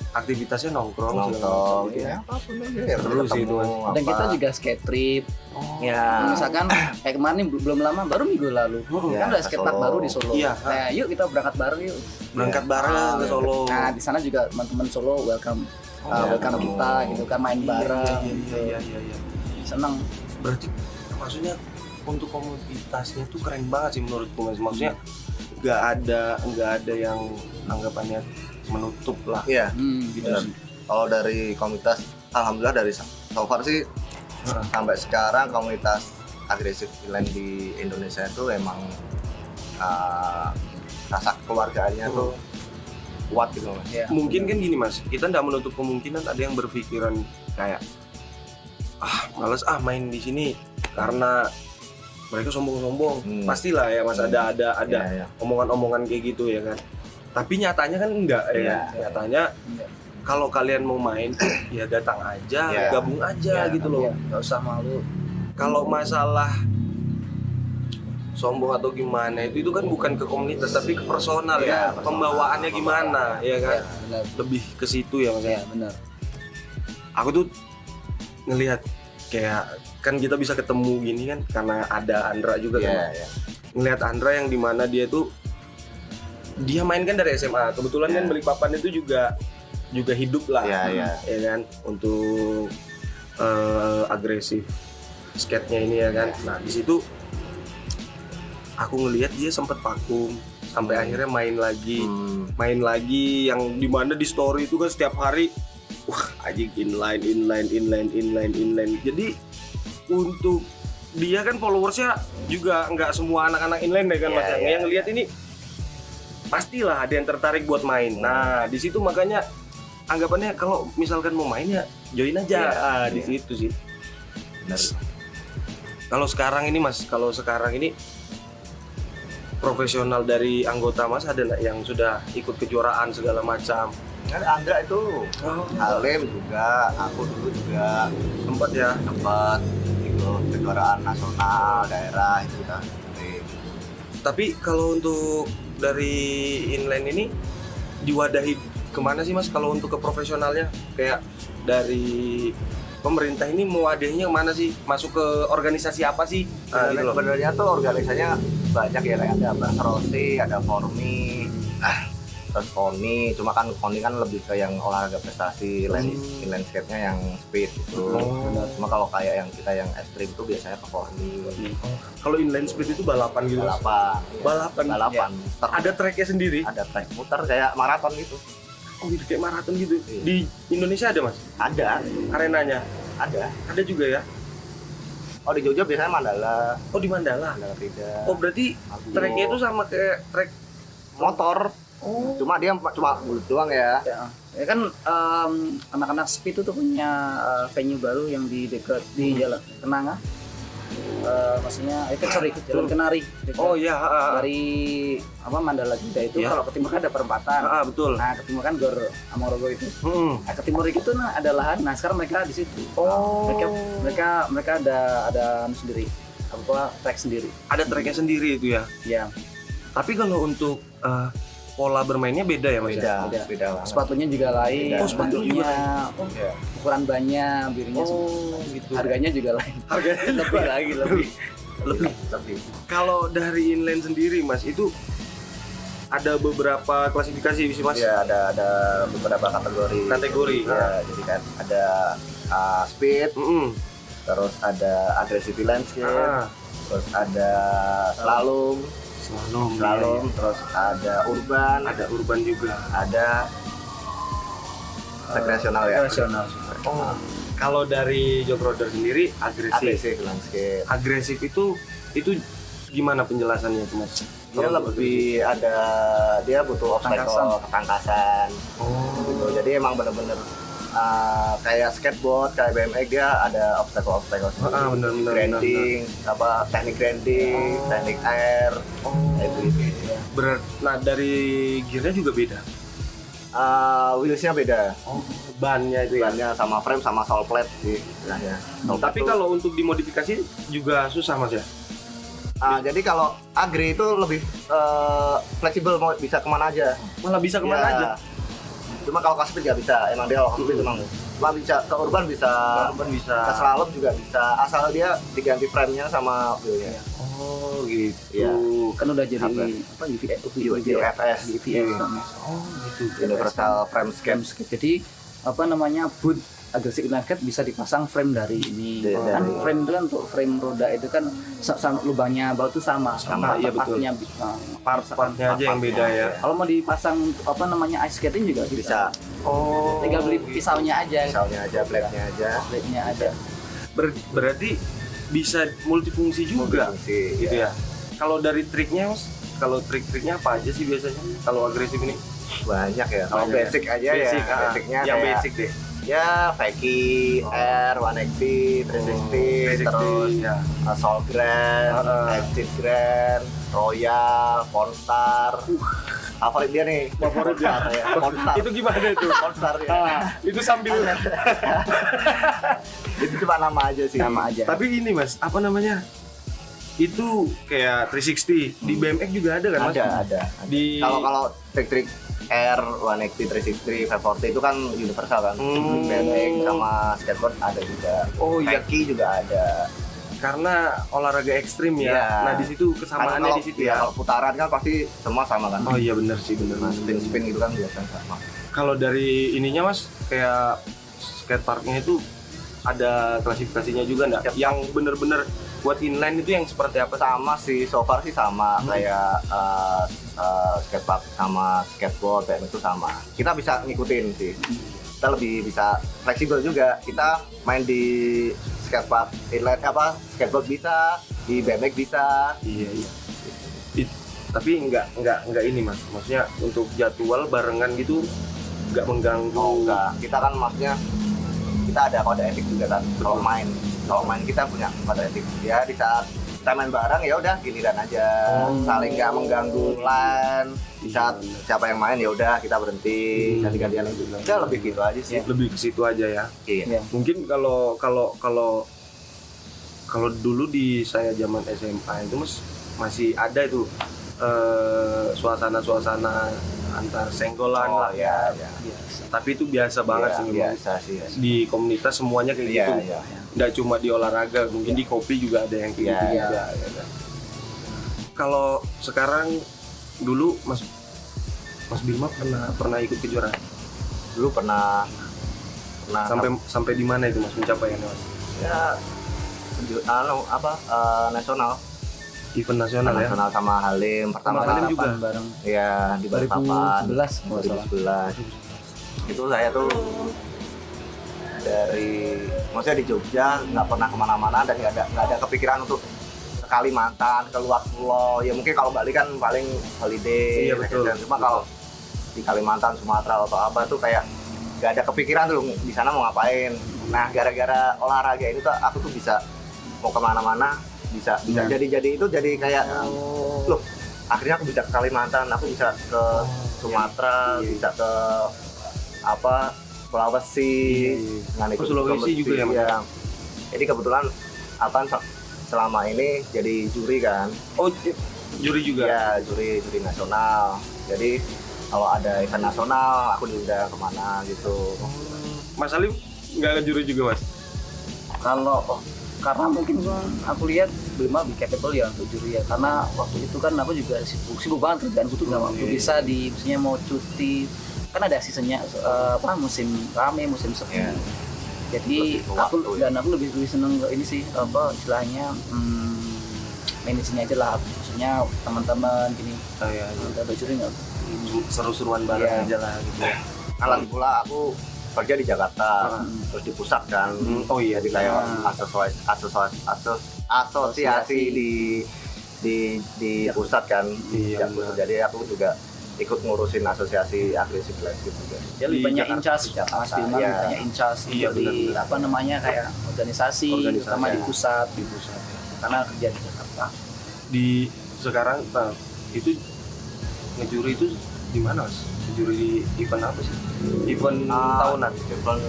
aktivitasnya nongkrong segala Nongkrong, macam gitu ya ya. apapun aja ya. Seru sih itu, Mas. Dan kita juga skate trip. ya. Misalkan kayak kemarin belum lama baru minggu lalu. Ya, Kan ada ke skatepark Solo. baru di Solo. Iya. Nah, yuk kita berangkat bareng yuk. Berangkat bareng ke Solo. Nah, di sana juga teman-teman Solo welcome welcome ketemu. kita gitu kan main bareng. Iya. Seneng. Berarti maksudnya untuk komunitasnya tuh keren banget sih menurutku Mas. Maksudnya nggak ada yang anggapannya menutup lah Iya. gitu Benar. sih. Kalau dari komunitas, alhamdulillah dari so far sih sampai sekarang komunitas agresif inline di Indonesia itu emang rasa keluargaannya tuh kuat gitu Mas. Iya. Mungkin kan gini Mas, kita nggak menutup kemungkinan ada yang berpikiran kayak males main di sini karena mereka sombong-sombong. Pastilah ya Mas, ada Iya. omongan-omongan kayak gitu ya kan. Tapi nyatanya kan enggak ya. Iya. Kan? Nyatanya kalau kalian mau main ya datang aja, Ya. gabung aja Ya, gitu loh. Nggak usah malu. Kalau masalah sombong atau gimana itu kan bukan ke komunitas tapi ke personal ya, Personal. pembawaannya gimana ya kan, Benar. lebih ke situ ya mas. Ya benar. Aku tuh ngelihat kayak kan kita bisa ketemu gini kan karena ada Andra juga kan. Iya. Ngelihat Andra yang dimana dia tuh dia main kan dari SMA, kebetulan kan Ya. Balikpapan itu juga hidup lah Iya. ya kan untuk agresif skate-nya ini ya kan. Nah di situ aku ngelihat dia sempat vakum sampai akhirnya main lagi yang dimana di story itu kan setiap hari wah anjing inline. Jadi untuk dia kan followersnya juga nggak semua anak-anak inline ya kan mas. Yang ngelihat ini pastilah ada yang tertarik buat main. Nah di situ makanya anggapannya kalau misalkan mau main ya join aja di situ sih. Benar. Kalau sekarang ini profesional dari anggota mas ada nggak yang sudah ikut kejuaraan segala macam? Kan Andra itu, Halim juga, aku dulu juga Sempat ya. ikut kejuaraan nasional daerah itu kan. Tapi kalau untuk dari inline ini diwadahi kemana sih mas? Kalau untuk ke profesionalnya kayak dari pemerintah ini mewadahinya kemana sih? Masuk ke organisasi apa sih? Gitu loh. Sebenarnya tuh organisasinya banyak ya, kayak ada Bang Rosi, ada Formi, terus Koni. Cuma kan Koni kan lebih ke yang olahraga prestasi, inline skate-nya yang speed gitu. Cuma kalau kayak yang kita yang ekstrim tuh biasanya ke Formi. Kalau inline speed itu balapan gitu. Balapan. Balapan. Ada tracknya sendiri. Ada track muter kayak maraton gitu. Oh gitu kayak maraton gitu. Iya. Di Indonesia ada mas? Ada, Arenanya? Ada juga ya? Oh di Jogja biasanya Mandala, Oh di Mandala. tidak. Oh berarti Aku tracknya itu sama kayak track. motor. Oh. Cuma dia cuma bulut doang ya. Ya kan anak-anak speed itu tuh punya venue baru yang di dekat di Jalan Kenanga. Maksudnya Jalan Kenari. dekat Oh iya. Dari Mandala juga itu Ya. kalau ke timur kan ada perempatan. Betul. Nah ke timur kan Gor Amorogo itu. Nah, ke timur itu ada lahan. Nah sekarang mereka di situ. Oh. Mereka ada sendiri. Track sendiri. Ada tracknya sendiri itu ya. Ya. Tapi kalau untuk pola bermainnya beda ya mas? Beda banget. Sepatunya juga lain. Oh, sepatunya bentuknya, Iya. ukuran bannya, birunya gitu. harganya juga lain. Harganya lebih lagi lebih. Kalau dari inline sendiri mas itu ada beberapa klasifikasi sih mas? Ya ada beberapa kategori. Ya, jadi kan ada speed, terus ada aggressive landscape, terus ada slalom, terus ada urban juga. ada rekreasional ya. Oh. Kalau dari jog roder sendiri Agresif landscape. agresif itu gimana penjelasannya itu mas? Dia lebih dia butuh obstacle, ketangkasan. Gitu. Jadi emang bener-bener kayak skateboard, kayak BMX dia ada obstacle. Bener. Grinding, teknik grinding, teknik air, kayak gitu. Nah dari gearnya juga beda. Wheelsnya beda. Bannya itu ya. Bannya sama frame sama sole plate sih istilahnya. Tapi kalau untuk dimodifikasi juga susah mas ya? Jadi kalau agri itu lebih fleksibel, mau bisa kemana aja. Malah bisa kemana Ya. aja? Cuma kalau ke speed nggak bisa, emang dia kalau ke speed emang cuma bisa ke urban bisa, ke slalom juga bisa, asal dia diganti frame-nya sama wheel-nya. Oh gitu. Iya. Kan udah jadi UFS. Oh gitu. Universal Frame Scheme. Jadi boot agresif landscape bisa dipasang frame dari ini. Kan Dari- frame itu kan untuk frame roda itu kan sama lubangnya baut itu sama. Iya, betul. Partnya, Part-partnya aja yang beda ya. Kalau mau dipasang ice skating juga bisa. Oh. Tinggal beli pisaunya aja. Misalnya aja, blade-nya aja. Blade-nya ada. Berarti bisa multifungsi juga Multifungsi, gitu ya. ya. Kalau dari triknya mas, kalau trik-triknya apa aja sih biasanya kalau agresif ini? Banyak ya. Kalau Banyak ya. basic aja basicnya yang kayak basic deh. ya Fakie, Air, 180, 360, terus ya. Soul Grand, Exit Grand, Royal, Pornstar, favorit dia nih. Favorit dia. Pornstar ya. Pornstar. Itu gimana itu? Pornstar ya. Itu sambil Itu cuma nama aja sih. Nama aja. Tapi ini Mas, apa namanya? Itu kayak 360 di BMX juga ada kan Mas? Ada. Di Kalau trik-trik R, 180, 360, 540 itu kan universal kan. BMX sama skateboard ada juga. Oh iya, Kaki juga ada. karena olahraga ekstrim ya. Iya. Nah, di situ kesamaannya Kalau- di situ iya, ya. Kalau putaran kan pasti semua sama kan. Oh iya benar sih, benar. Nah, spin gitu kan biasa sama. Kalau dari ininya Mas, kayak skateparknya itu ada klasifikasinya juga nggak? Yang bener-bener buat inline itu yang seperti apa? Sama sih, so far sih sama kayak skatepark sama skateboard kayak itu sama. Kita bisa ngikutin sih. Kita lebih bisa fleksibel juga. Kita main di skatepark inline skateboard bisa, di BMX bisa. Iya. Tapi nggak ini Mas. Maksudnya untuk jadwal barengan gitu nggak mengganggu. Oh enggak, kita kan maksudnya kita ada kode etik juga kan. Kalau main kita punya kode etik. Ya di saat kita main bareng ya udah giliran aja, saling nggak mengganggu lan. Di saat siapa yang main ya udah kita berhenti, ganti-gantian itu. Udah lebih gitu aja sih. Lebih ke situ aja ya. Iya. Mungkin kalau dulu di saya zaman SMA itu Mas masih ada itu suasana antar senggolan Oh lah ya. tapi itu biasa banget sih memang. Biasa sih. Ya. Di komunitas semuanya kayak Iya, gitu, iya. nggak cuma di olahraga, mungkin di kopi juga ada yang kayak Iya, gitu iya. juga ya kan. Kalau sekarang dulu Mas Bima pernah ikut kejuaraan Dulu pernah sampai di mana itu Mas pencapaiannya Mas? ya nasional. Event nasional ya. Nasional sama Halim pertama Sama Halim kali. juga? bareng Iya, di Balikpapan 2011 kalau nggak salah. 2011. Itu saya tuh maksudnya di Jogja nggak pernah kemana-mana dan nggak ada kepikiran untuk ke Kalimantan, keluar pulau. Ya mungkin kalau Bali kan paling holiday. Iya, betul. Cuma kalau di Kalimantan, Sumatera atau apa tuh kayak nggak ada kepikiran tuh di sana mau ngapain. Nah gara-gara olahraga ini tuh aku tuh bisa mau kemana-mana, bisa jadi itu jadi kayak loh akhirnya aku bisa ke Kalimantan, aku bisa ke Sumatera, bisa ke Sulawesi, dengan ikut Sulawesi juga ya, Mas? Iya. Jadi kebetulan selama ini jadi juri kan. Oh, juri juga. Iya, juri nasional. Jadi kalau ada event nasional aku diundang kemana gitu. Mas Alim nggak juri juga Mas? Karena mungkin aku lihat Bima lebih capable ya untuk juri ya, karena waktu itu kan aku juga sibuk banget kerjaanku tuh nggak waktu bisa misalnya mau cuti kan ada seasonnya musim rame, musim sepi. Iya. Jadi aku lebih seneng ke ini sih istilahnya manajernya aja lah, maksudnya teman-teman gini. Iya. Ada juri nggak? Seru-seruan bareng Iya. aja lah gitu ya. Nah, lagi pula aku kerja di Jakarta, terus di pusat kan. Oh iya, Jadi kayak asosiasi di pusat kan. Iya, Pusat. Jadi aku juga ikut ngurusin asosiasi agresif landscape juga. Dia lebih Di banyak Jakarta. incas, Mas Bima Iya. banyak incas Iya, di benar. kayak organisasi, terutama di pusat, karena kerja di Jakarta. Di sekarang itu ngejuri itu di mana Mas? Ngejuri di event apa sih? Event tahunan. Event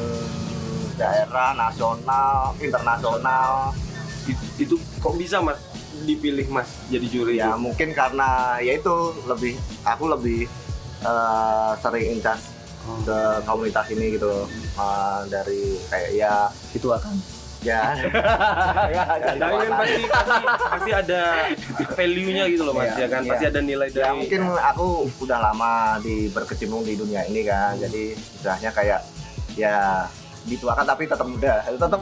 daerah, nasional, internasional. Itu kok bisa Mas dipilih Mas jadi juri? Ya itu? mungkin karena ya itu aku lebih sering incas ke komunitas ini gitu. Dari kayak ya Itu akan ya Tapi kan pasti ada value-nya gitu loh Mas, Iya, ya kan? iya. Pasti ada nilai ya dari mungkin aku udah lama berkecimpung di dunia ini kan, jadi istilahnya kayak ya dituakan tapi tetap muda, tetap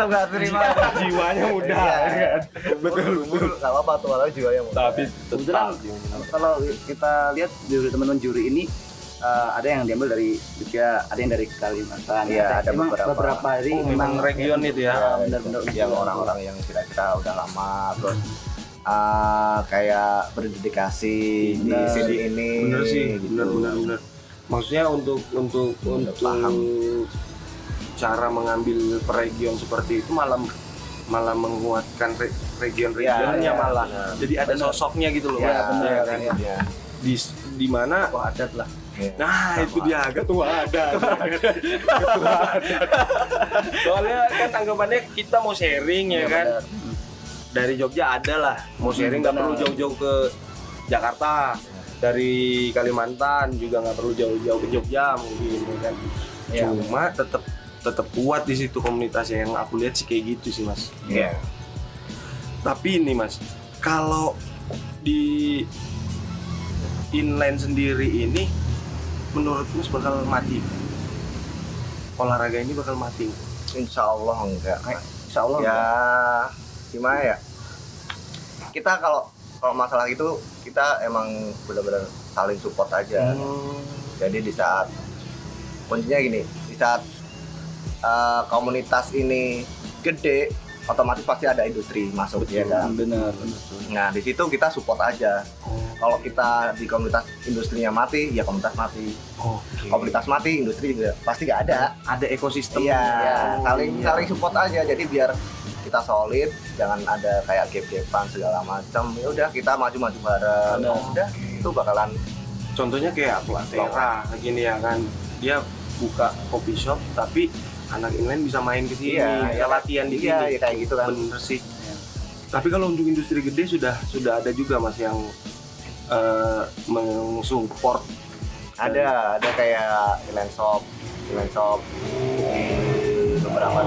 nggak terima jiwanya muda Iya. ya kan? Betul. nggak apa-apa tuh kalau jiwa yang muda. Tapi kebetulan kalau kita lihat juri teman-teman juri ini ada yang diambil dari Jogja, ada yang dari Kalimantan. Iya, ada Memang beberapa. dari memang region itu ya. Ya, benar-benar yang orang-orang yang kira-kira udah lama terus kayak berdedikasi di sini ini. Bener sih, gitu. bener. Maksudnya untuk paham. cara mengambil per region seperti itu malah region-regionnya Iya, malah. iya. Jadi ada sosoknya gitu loh. Ya, Mas. bener kan? kan. Ya. di mana Wah, adat lah. nah itu dia ketua adat. Ketua adat. Soalnya kan anggapannya kita mau sharing ya kan. Benar. Dari Jogja ada lah mau sharing, nggak perlu jauh-jauh ke Jakarta, dari Kalimantan juga nggak perlu jauh-jauh ke Jogja mungkin ya kan. Ya, Cuma tetap kuat di situ komunitasnya, yang aku lihat sih kayak gitu sih mas. Iya. Tapi ini mas, kalau di inline sendiri ini menurut mas bakal mati, olahraga ini bakal mati? Insya Allah enggak. Insya Allah. Ya gimana ya, kita kalau masalah itu kita emang benar-benar saling support aja. Jadi di saat kuncinya gini, di saat komunitas ini gede, otomatis pasti ada industri masuk ya kan. Benar. Nah di situ kita support aja. Kalau kita di komunitas industrinya mati, ya komunitas mati. Oke. Komunitas mati, industri juga pasti nggak ada. Ada ekosistem. Iya, Oh, saling support aja. Jadi biar kita solid, jangan ada kayak gap-gapan segala macam. Ya udah kita maju-maju bareng. Benar. Udah itu bakalan Contohnya kayak Platera gini ya kan, dia buka coffee shop tapi anak inline bisa main ke sini, bisa latihan di iya, sini. ya kayak gitu kan. Bener sih. Tapi kalau untuk industri gede sudah ada juga mas yang mensupport. Ada kayak inline shop di beberapa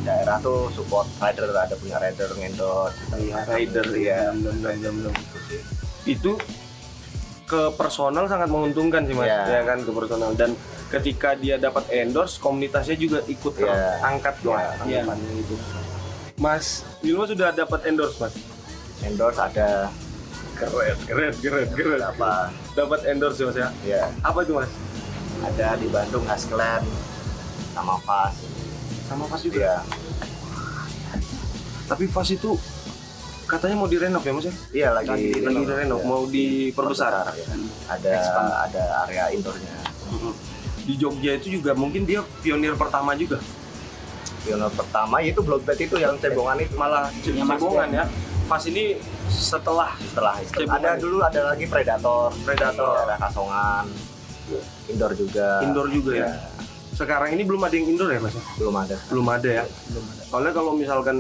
daerah tuh support rider, ada punya rider ngendorse. Iya, rider ya. Belum. Itu ke personal sangat menguntungkan sih mas, Iya. ya kan, ke personal. Dan ketika dia dapat endorse, komunitasnya juga ikut Iya. terangkat loh, Iya. anggapannya itu. Mas Wilma sudah dapat endorse mas? Endorse ada Keren. apa? Dapat endorse ya mas ya? Ya, Apa itu mas? ada di Bandung Hasklan sama Pas. Sama Fas juga? Iya. Tapi Fas itu katanya mau direnov ya mas ya? Iya lagi direnov, ya. mau diperbesar. Ya. Ada area indoornya. Di Jogja itu juga mungkin dia pionir pertama juga. Pionir pertama itu Blockbed itu yang cebongan itu. Malah cebongan ya. Fas ini setelah Setelah itu Cebongan. ada lagi Predator, ada Kasongan, indoor juga. indoor juga ya. Sekarang ini belum ada yang indoor ya mas? Belum ada. Belum ada ya. Soalnya kalau misalkan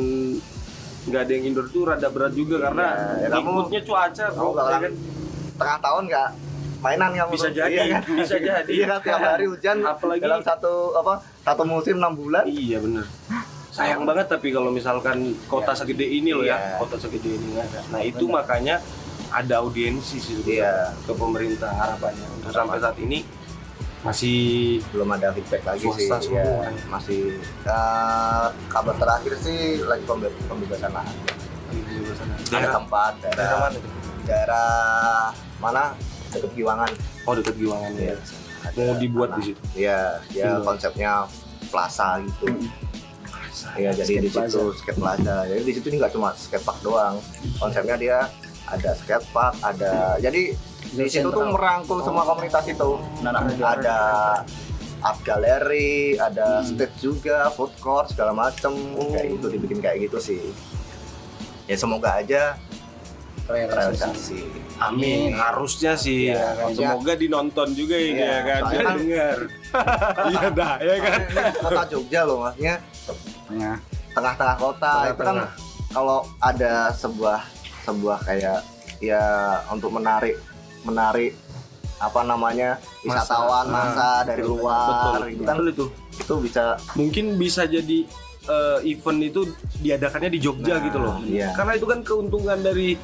nggak ada yang indoor tuh rada berat juga karena Ya, kamu- ngikutnya cuaca bro. bakalan Ya kan? Tengah tahun nggak mainan kamu. Bisa jadi, Iya kan? bisa jadi. Iya kan tiap hari hujan. Apalagi- dalam satu musim 6 bulan. Iya bener. Sayang banget tapi kalau misalkan kota segede ini loh ya, Iya. kota segede ini nggak ada. Nah itu makanya ada audiensi sih sebenarnya Iya. ke pemerintah harapannya. Untuk sampai saat ini masih Belum ada feedback lagi sih. Swasta semua. Ya, masih kabar terakhir sih lagi pembebasan lahan. Ada daerah tempat daerah mana tuh? daerah mana dekat Giwangan. Oh dekat Giwangan ya. Ada Mau dibuat tanah. di situ. Iya, dia Indoor. konsepnya plaza gitu. Iya, jadi di situ skate plaza. Jadi di situ nggak cuma skatepark doang. Konsepnya dia ada skatepark, ada jadi di situ tuh merangkul semua komunitas itu. Ada art gallery, ada stage juga, food court segala macem. Kayak gitu dibikin kayak gitu sih. Ya semoga aja realisasi. Amin. Harusnya sih. Iya, Ya, kan? harusnya. Semoga dinonton juga ini Iya, ya kan. soalnya Biar kan- dengar. Iya dah ya kan. Ini kota Jogja loh, maksudnya Nah, tengah-tengah kota itu kan Tengah-tengah. kalau ada sebuah kayak ya untuk menarik apa namanya wisatawan masa dari luar Betul, gitu kan betul itu. itu bisa Mungkin bisa jadi event itu diadakannya di Jogja Nah, gitu loh. iya. Karena itu kan keuntungan dari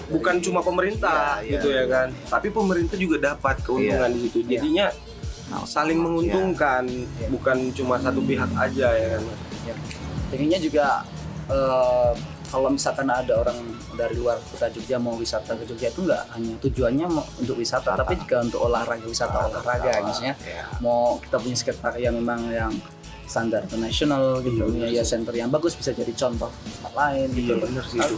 bukan cuma pemerintah Iya, gitu iya. ya kan. Tapi pemerintah juga dapat keuntungan di situ. Jadinya saling menguntungkan, bukan cuma satu pihak aja ya kan. pengennya juga kalau misalkan ada orang dari luar kota Jogja mau wisata ke Jogja itu nggak hanya tujuannya mau untuk wisata, tapi juga untuk olahraga, wisata olahraga misalnya. ya. Mau kita punya skatepark yang memang yang standar internasional gitu, punya ya center yang bagus bisa jadi contoh tempat lain gitu. Iya bener sih itu.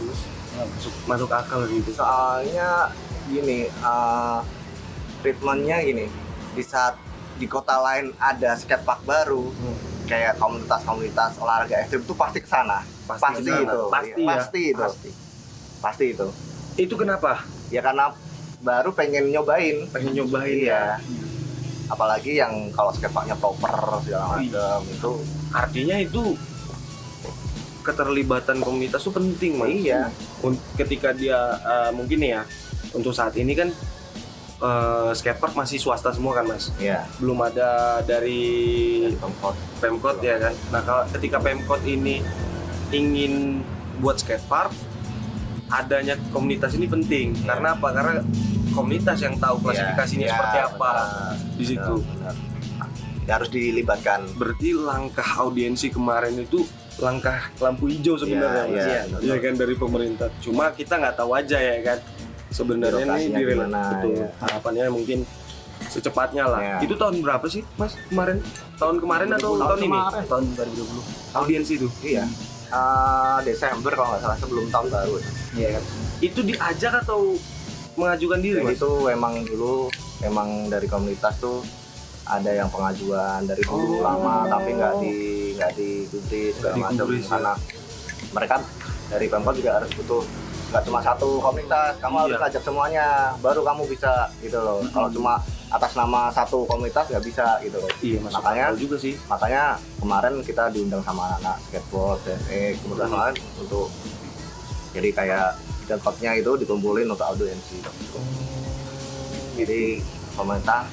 Masuk akal gitu. Soalnya gini treatmentnya gini, di saat di kota lain ada skatepark baru kayak komunitas olahraga ekstrim itu pasti kesana Pasti kesana. itu Pasti Iya, ya. pasti itu Itu kenapa? ya karena baru pengen nyobain. Ya. Apalagi yang kalau skateparknya proper segala macam itu. Artinya itu keterlibatan komunitas itu penting, Mas. Iya. Ketika dia mungkin ya untuk saat ini kan skatepark masih swasta semua kan, Mas. Iya. Belum ada dari Pemkot ya kan. Nah, kalau ketika Pemkot ini ingin buat skatepark, adanya komunitas ini penting. Karena apa? Karena komunitas yang tahu klasifikasinya seperti apa di situ. Benar. Ya, harus dilibatkan. Berarti langkah audiensi kemarin itu langkah lampu hijau sebenarnya, Mas. Iya kan, dari pemerintah. Cuma kita nggak tahu aja ya kan. Sebenarnya ini betul. Harapannya mungkin secepatnya lah. Ya. Itu tahun berapa sih, Mas? Tahun kemarin atau tahun ini? Tahun 2020. Audiensi itu. Iya. Desember kalau nggak salah, sebelum tahun baru. Iya kan. Itu diajak atau mengajukan diri, Jadi Mas? itu emang dari komunitas tuh ada yang pengajuan dari dulu lama tapi nggak digubris segala macam karena mereka dari Pemkot juga harus butuh nggak cuma satu komunitas, kamu harus ajak semuanya baru kamu bisa gitu loh. Kalau cuma atas nama satu komunitas nggak bisa gitu loh. Iya, Mas. Makanya juga sih. Makanya kemarin kita diundang sama anak skateboard, TNE, kemudian lain untuk jadi kayak Pemkotnya itu dikumpulin untuk audiensi. Jadi pemerintah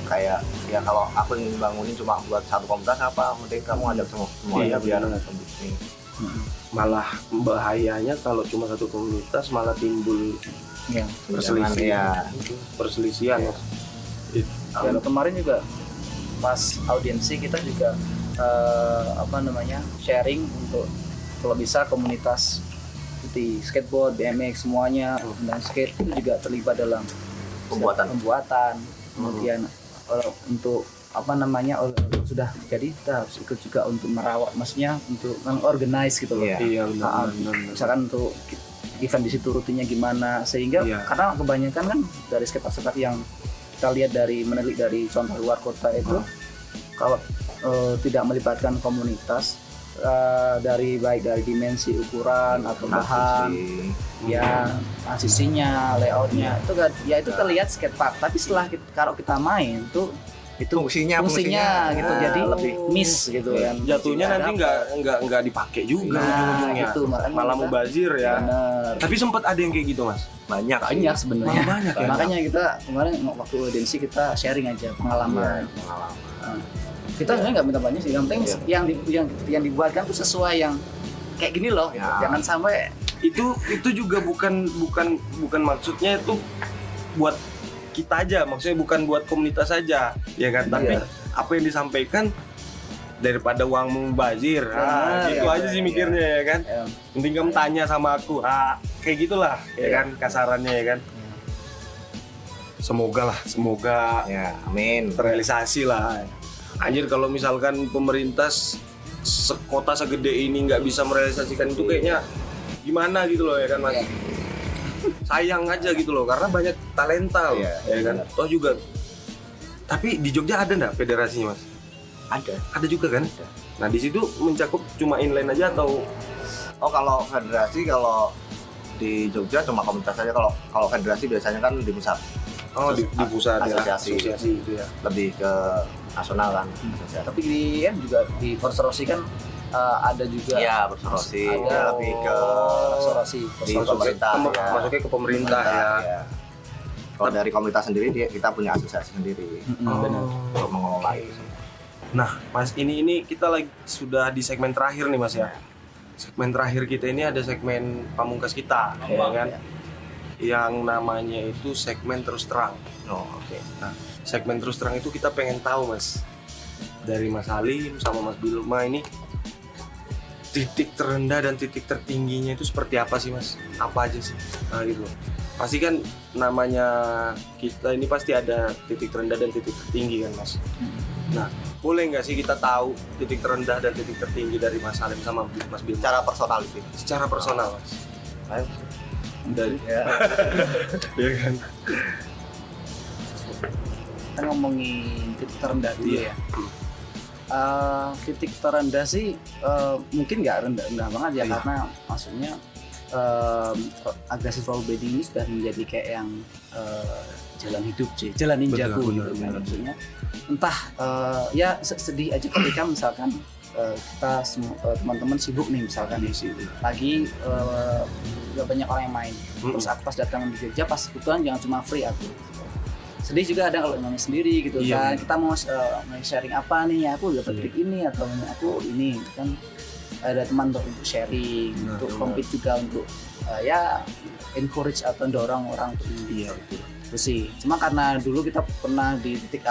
kayak ya kalau aku bangunin cuma buat satu komunitas apa, mending kamu ajak semuanya biar ini. Malah bahayanya kalau cuma satu komunitas malah timbul perselisihan. Dan kemarin juga pas audiensi kita juga sharing untuk kalau bisa komunitas seperti skateboard, BMX semuanya dan skate itu juga terlibat dalam pembuatan. Kemudian untuk sudah jadi kita harus ikut juga untuk merawat, maksudnya untuk mengorganize gitu loh. Iya, benar. Misalkan untuk event di situ rutinnya gimana, sehingga karena kebanyakan kan dari skatepark yang kita lihat menelik dari contoh luar kota itu kalau tidak melibatkan komunitas baik dari dimensi ukuran atau bahan transisinya, layoutnya itu terlihat skatepark, tapi kalau kita main tuh itu fungsinya gitu, jadi lebih miss gitu kan, jatuhnya nanti nggak dipakai juga ujung-ujungnya gitu, malah mubazir ya. Bener. Tapi sempat ada yang kayak gitu, Mas? Banyak sebenarnya. Banyak ya? Makanya kita kemarin waktu audiensi kita sharing aja pengalaman. Kita sebenarnya nggak minta banyak sih, yang penting yang dibuatkan tuh sesuai yang kayak gini loh. Jangan sampai itu juga bukan maksudnya itu buat kita aja, maksudnya bukan buat komunitas saja ya kan, tapi apa yang disampaikan daripada uang mubazir gitu aja sih mikirnya ya kan. Penting kamu tanya sama aku kayak gitulah ya kan kasarannya ya kan. Semoga ya, amin, terrealisasi lah. Anjir, kalau misalkan pemerintah sekota segede ini nggak bisa merealisasikan itu kayaknya gimana gitu loh ya kan, Mas. Sayang aja gitu loh, karena banyak talenta loh, ya kan. Toh juga, tapi di Jogja ada nggak federasinya, Mas? Ada juga kan? Nah di situ mencakup cuma inline aja atau? Kalau federasi, kalau di Jogja cuma komunitas saja. Kalau federasi biasanya kan di pusat. Di pusat asosiasi itu ya. Lebih ke nasional kan. Tapi juga di Korsorasi kan ada juga. Iya, Korsorasi. Ada lebih ke Korsorasi di pemerintah. Masuknya ke pemerintah ya. Kalau dari komunitas sendiri kita punya asosiasi sendiri. Benar. Untuk mengelola itu. Nah, Mas, ini kita lagi sudah di segmen terakhir nih, Mas ya. Segmen terakhir kita ini ada segmen pamungkas kita, ya kan? Yang namanya itu segmen terus terang. Nah, segmen terus terang itu kita pengen tahu, Mas, dari Mas Halim sama Mas Bilma ini titik terendah dan titik tertingginya itu seperti apa sih, Mas? Apa aja sih? Nah, gitu. Pasti kan namanya kita ini pasti ada titik terendah dan titik tertinggi kan, Mas. Nah, boleh nggak sih kita tahu titik terendah dan titik tertinggi dari Mas Halim sama Mas Bilma? Secara personal itu. Secara personal, Mas. Ayo. Dari ya kan. Kita ngomongin titik terendah dulu ya. Titik terendah sih mungkin nggak rendah banget ya, karena maksudnya aggressive rollerblading ini sudah menjadi kayak yang jalan hidup sih, jalan ninjaku gitu kan maksudnya. Entah ya sedih aja ketika misalkan kita semua teman-teman sibuk nih misalkan lagi gak banyak orang yang main. Terus aku pas datang di Jogja pas kebetulan jangan cuma free aku. Sedih juga ada kalau namanya sendiri gitu kan. Kita mau sharing apa nih? Aku dapat trik ini atau aku ini gitu kan. Ada teman untuk sharing, untuk compete juga untuk ya encourage atau dorong orang untuk ini. Itu sih. Cuma karena dulu kita pernah di titik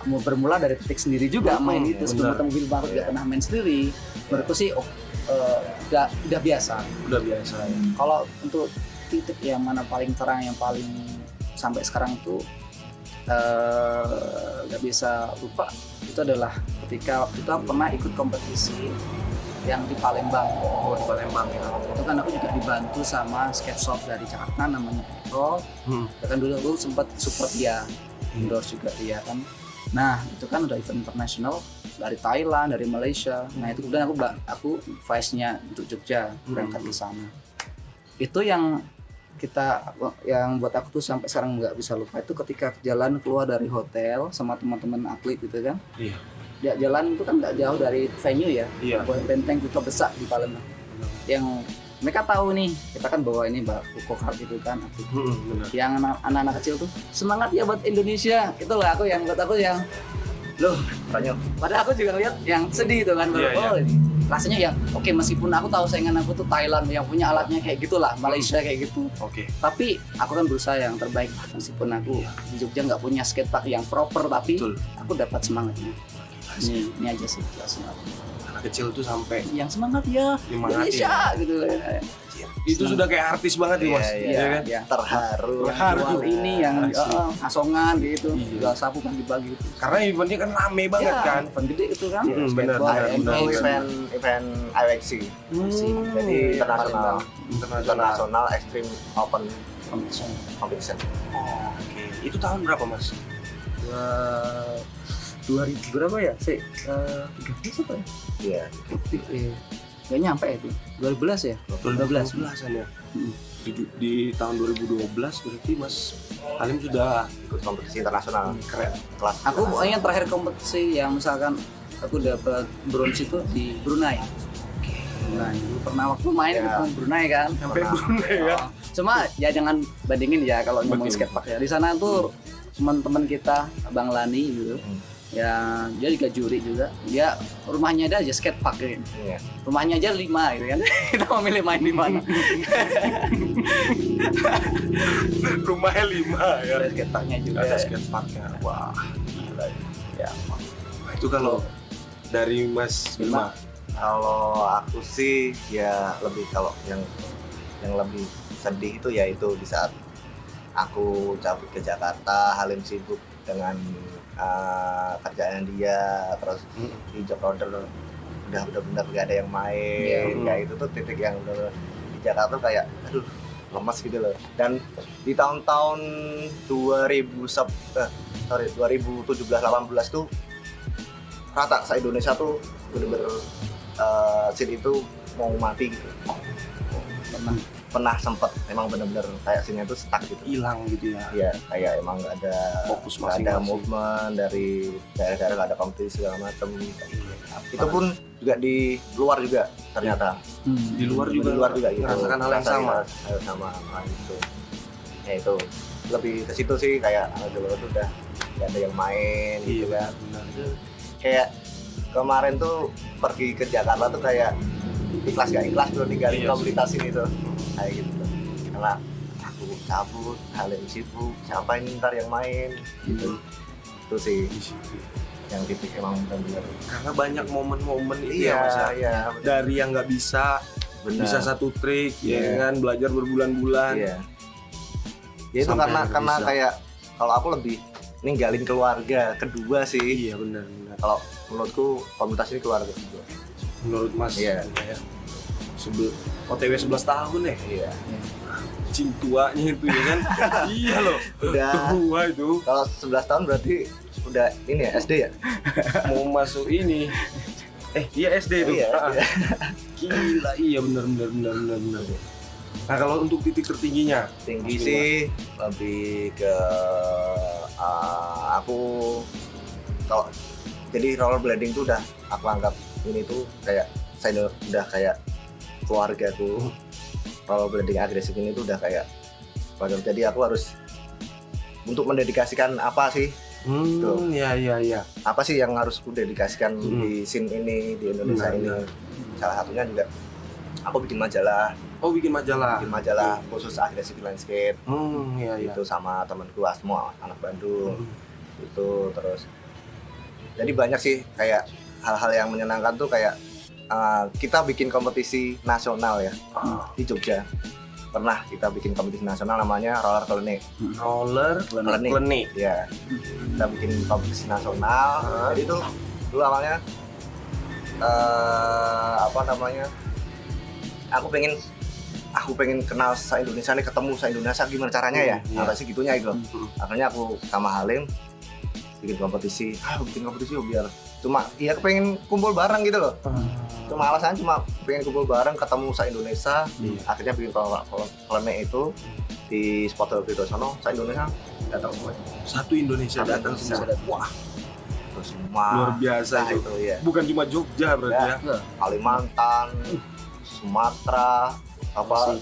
bermula dari titik sendiri juga main itu sebelum ketemu Bill baru gak pernah main sendiri. Menurutku sih udah biasa. Ya. Kalau untuk titik yang mana paling terang yang paling sampai sekarang tuh gak bisa lupa itu adalah ketika kita pernah ikut kompetisi yang di Palembang. Di Palembang ya. Itu kan aku juga dibantu sama skate shop dari Jakarta namanya Pro. Ya kan dulu aku sempat support dia, endorse juga dia kan. Nah itu kan udah event internasional dari Thailand, dari Malaysia. Nah itu kemudian aku vice-nya untuk Jogja berangkat ke sana. Itu yang buat aku tuh sampai sekarang nggak bisa lupa itu ketika jalan keluar dari hotel sama teman-teman atlet gitu kan. Iya. Ya, jalan itu kan nggak jauh dari venue ya. Iya. Benteng Kota Besar di Palembang. Yang mereka tahu nih kita kan bawa ini buku card gitu kan. Yang anak-anak kecil tuh semangat ya buat Indonesia. Itulah aku yang buat aku yang loh banyak. Padahal aku juga lihat yang sedih itu kan. Ini rasanya ya oke, meskipun aku tahu saingan aku tuh Thailand yang punya alatnya kayak gitulah, Malaysia kayak gitu. Tapi aku kan berusaha yang terbaik meskipun aku di Jogja nggak punya skatepark yang proper tapi aku dapat semangatnya. Ini aja sih jelasnya. Anak kecil tuh sampai yang semangat ya Indonesia gitu. Itu sudah kayak artis banget nih Mas. Iya kan? Terharu. Jual ini yang asongan gitu. Jual sapu kan dibagi gitu. Karena eventnya kan rame banget kan. Event gede itu kan. Benar. Event IWXC. Jadi internasional extreme open competition. Oke. Itu tahun berapa Mas? 2000 berapa ya? 13 apa ya? Iya. Gak nyampe itu. 2012 ya? 2012an ya. Di tahun 2012 berarti Mas Halim sudah ikut kompetisi internasional. Keren. Kelas. Aku pokoknya terakhir kompetisi yang misalkan aku dapat bronze itu di Brunei. Nah, pernah waktu main ke Brunei kan? Sampai Brunei ya. Cuma ya jangan bandingin ya kalau ngomongin skatepark ya. Di sana tuh teman-teman kita Bang Lani gitu. Ya dia juga juri juga, dia rumahnya ada aja skatepark gitu. Rumahnya aja 5 gitu kan. Kita mau milih main di mana. Rumahnya 5 ya. Ada skateparknya juga. Ada skateparknya. Wah, gila ya. Nah, itu kalau dari Mas Bima. Kalau aku sih ya lebih kalau yang lebih sedih itu ya itu di saat aku cabut ke Jakarta, Halim sibuk dengan kerjaan dia, terus di job order udah benar-benar gak ada yang main. Kayak itu tuh titik yang udah di Jakarta tuh kayak aduh lemas gitu loh. Dan di tahun-tahun 2017-18 tuh rata se Indonesia tuh bener-bener scene itu mau mati gitu. Pernah sempet emang bener-bener kayak scene itu stuck gitu, hilang gitu ya. Iya, kayak emang nggak ada fokus masing-masing, ada movement dari daerah-daerah, nggak ada kompetisi segala macam. Itu pun juga di luar juga ternyata. Di luar juga gitu. Merasakan hal yang sama hal itu. Ya itu lebih ke situ sih, kayak dulu tuh udah nggak ada yang main gitu kan. Kayak kemarin tuh pergi ke Jakarta tuh kayak ikhlas gak ikhlas tuh ninggalin komunitas ini tuh kayak gitu. Karena aku cabut, Halim sibuk, siapa ini ntar yang main gitu. Itu sih yang titik emang benar-benar. Karena banyak momen-momen itu ya Mas ya. Dari yang nggak bisa satu trik ya kan, belajar berbulan-bulan. Ya itu karena kayak kalau aku lebih ninggalin keluarga kedua sih. Iya benar. Kalau menurutku komunitas ini keluarga kedua. Menurut Mas ya. OTW 11 tahun ya? Iya. Cing tuanya itu ya kan? Iya loh. Udah tua itu. Kalau 11 tahun berarti udah ini ya SD ya? Mau masuk ini. Iya SD itu. Iya. Gila, iya benar. Nah kalau untuk titik tertingginya, Tinggi Mas sih lebih ke aku kalau jadi rollerblading tuh udah aku anggap ini tuh kayak saya udah kayak keluarga tuh. Rollerblading agresif ini tuh udah kayak keluarga. Jadi aku harus untuk mendedikasikan apa sih? Iya. Apa sih yang harus ku dedikasikan di scene ini di Indonesia ini? Salah satunya juga aku bikin majalah. Oh bikin majalah. Bikin majalah khusus agresif landscape. Iya. Itu sama temanku Asmo anak Bandung. Itu terus jadi banyak sih kayak hal-hal yang menyenangkan tuh kayak kita bikin kompetisi nasional ya di Jogja. Pernah kita bikin kompetisi nasional namanya Roller Clinic. Roller Clinic. Ya. Kita bikin kompetisi nasional. Jadi tuh dulu awalnya aku pengen kenal se-Indonesia nih, ketemu se-Indonesia gimana caranya ya. Sampai segitunya itu. Akhirnya aku sama Halim bikin kompetisi. Bikin kompetisi biar cuma aku pengen kumpul bareng gitu loh. Cuma alasannya cuma pengen kumpul bareng, ketemu se-Indonesia. Akhirnya bikin klinik itu di spot Biro sono, se-Indonesia datang semua. Satu Indonesia datang semua. Wah, Terus semua luar biasa itu ya. Bukan cuma Jogja berarti ya. Kalimantan, Sumatera,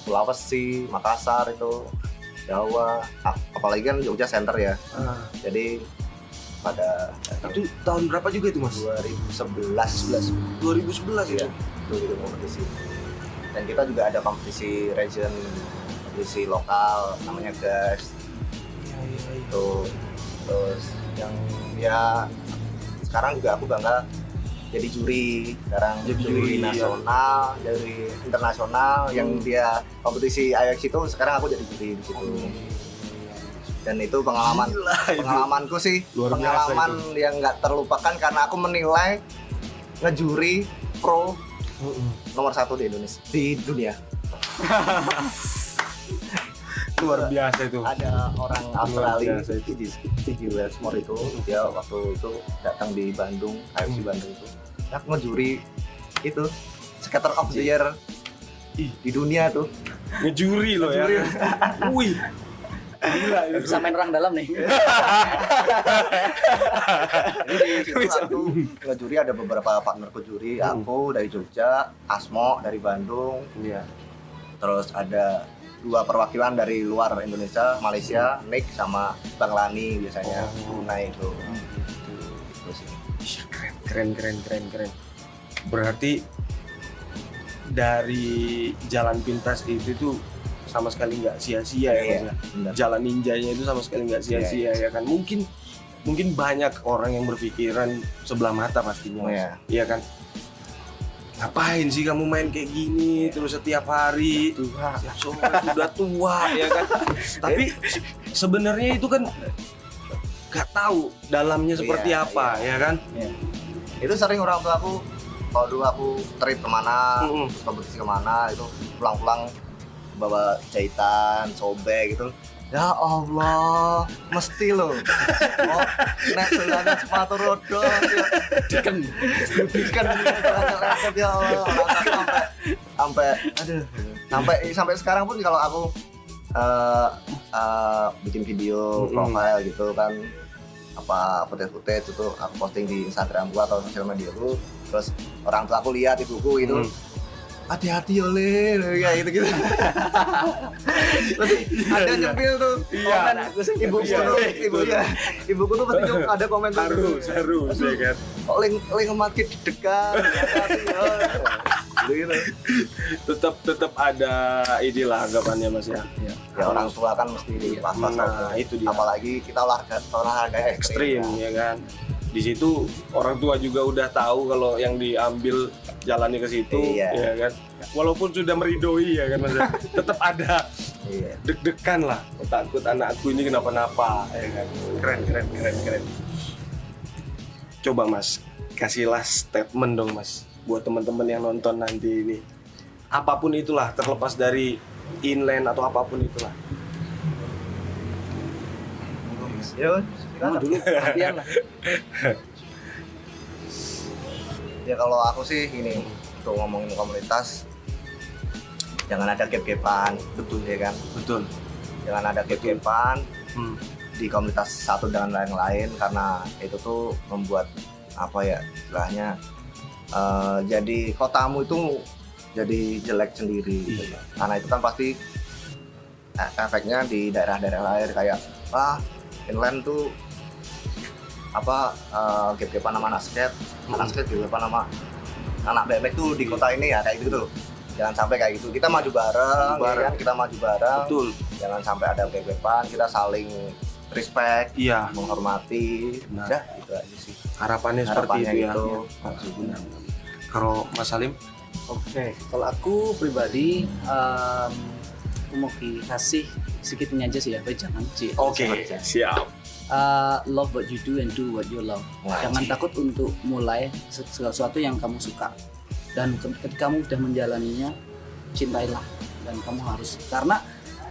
Sulawesi, Makassar itu, Jawa, apalagi kan Jogja center ya. Jadi pada Itu tahun berapa juga itu Mas? 2011 2011 ya. Itu kompetisi. Dan kita juga ada kompetisi region, kompetisi lokal namanya GAS. Itu terus yang ya sekarang juga aku bangga jadi juri sekarang, Jadi juri juri, nasional, dari internasional yang dia kompetisi IX itu sekarang aku jadi juri di situ. Dan itu pengalamanku sih, Luar biasa pengalaman yang nggak terlupakan karena aku menilai ngejuri pro nomor 1 di Indonesia, di dunia. Luar biasa itu. Ada orang Australia biasa itu. di Westmore itu, dia waktu itu datang di Bandung, IFC Bandung itu, aku ngejuri itu Skater of the Year di dunia tuh. Ngejuri loh ya. Wih. Gila itu. Bisa main orang dalam nih. Jadi di situ aku ngejuri ada beberapa partnerku juri, aku dari Jogja, Asmo dari Bandung, terus ada 2 perwakilan dari luar Indonesia, Malaysia, Nick sama Bang Lani biasanya, Brunei itu. Terus Keren. Berarti dari jalan pintas itu tuh sama sekali nggak sia-sia ya Mas ya? benar. Jalan ninjanya itu sama sekali nggak sia-sia ya kan? Mungkin banyak orang yang berpikiran sebelah mata pastinya Mas. Iya kan? Ngapain sih kamu main kayak gini terus setiap hari? Ya, sudah tua ya kan. Tapi sebenarnya itu kan nggak tahu dalamnya seperti apa ya kan. Itu sering orang tua aku kalau dulu aku trip kemana, terus kompetisi kemana itu pulang-pulang bawa jahitan, sobek gitu. Ya Allah, mesti loh. Oh, nek dolanan sepatu roda diken ya Allah. Sampai sekarang pun kalau aku bikin video profile gitu kan, apa footage itu aku posting di Instagram gua atau sosial media gua, terus orang tua aku lihat ibuku itu hati-hati oleh kayak gitu-gitu. Terus ada nyempil tuh komen ibuku tuh pasti ada komen tuh harus ya kan. Leng makin dekat hati-hati gitu. Tetap ada inilah anggapannya Mas ya. Ya orang tua kan mesti pas-pas. Nah, itu dia. Apalagi kita olahraga ekstrim ya kan. Di situ orang tua juga udah tahu kalau yang diambil jalannya ke situ ya kan. Walaupun sudah meridoi ya kan Mas, tetap ada deg-degan lah, takut anakku ini kenapa-napa ya kan. Keren. Coba Mas, kasihlah statement dong Mas buat teman-teman yang nonton nanti ini. Apapun itulah, terlepas dari inline atau apapun itulah. Yo, dulu latihan lah. Ya kalau aku sih gini, untuk ngomongin komunitas, jangan ada gap-gapan, betul ya kan? Betul. Jangan ada gap-gapan Hmm. di komunitas satu dengan yang lain, karena itu tuh membuat apa ya istilahnya jadi kotamu itu jadi jelek sendiri gitu. Iya. Karena itu kan pasti efeknya di daerah-daerah lain kayak inland tuh apa gap-gapan sama anak skate gap-gapan sama anak bebek tuh di kota ini ya kayak gitu tuh. Jangan sampai kayak gitu. Kita maju bareng. Ya kan? Kita maju bareng. Betul. Jangan sampai ada gap-gapan, kita saling respect, Iya. menghormati. Nah. Udah gitu aja sih. Harapannya seperti Harapannya itu ya. gitu. Benar. Kalau Mas Salim? Oke, kalau aku pribadi aku mau kasih sedikitnya aja sih ya, baik jangan sih. siap. Love what you do and do what you love. Wajib. Jangan takut untuk mulai segala sesuatu yang kamu suka. Dan ketika kamu sudah menjalaninya, cintailah. Dan kamu harus, karena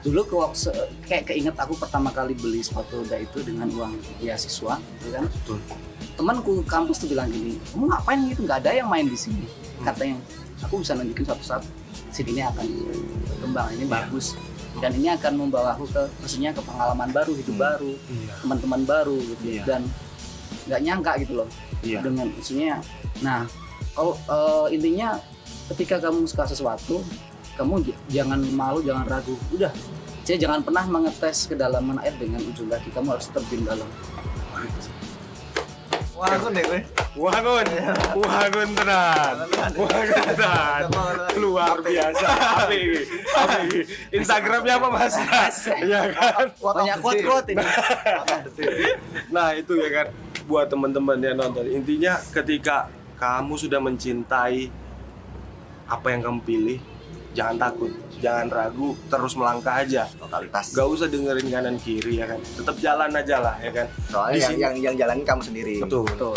dulu kayak keinget aku pertama kali beli sepatu roda itu dengan uang beasiswa, gitu kan? Betul. Temanku kampus tuh bilang gini, kamu ngapain gitu? Nggak ada yang main di sini. Katanya, aku bisa nunjukin suatu saat sini ini akan berkembang, ini bagus. Dan ini akan membawa aku maksudnya ke pengalaman baru, hidup baru, Iya. teman-teman baru gitu. Iya. Dan nggak nyangka gitu loh. Iya. Dengan maksudnya, nah kalau intinya ketika kamu suka sesuatu, kamu jangan malu, jangan ragu. Udah, jadi jangan pernah mengetes kedalaman air dengan ujung kaki. Kamu harus terjun dalam. Wah, aku deh gue. Wagon tenan. Wagon tenan. Luar biasa. Api. Instagramnya apa Mas? Iya kan? Banyak quote-quote ini. Nah itu ya kan, buat teman-teman yang nonton, intinya ketika kamu sudah mencintai apa yang kamu pilih, jangan takut, jangan ragu, terus melangkah aja. Totalitas. Gak usah dengerin kanan kiri ya kan, tetap jalan aja lah ya kan. Di Soalnya sini- yang jalanin kamu sendiri. Betul.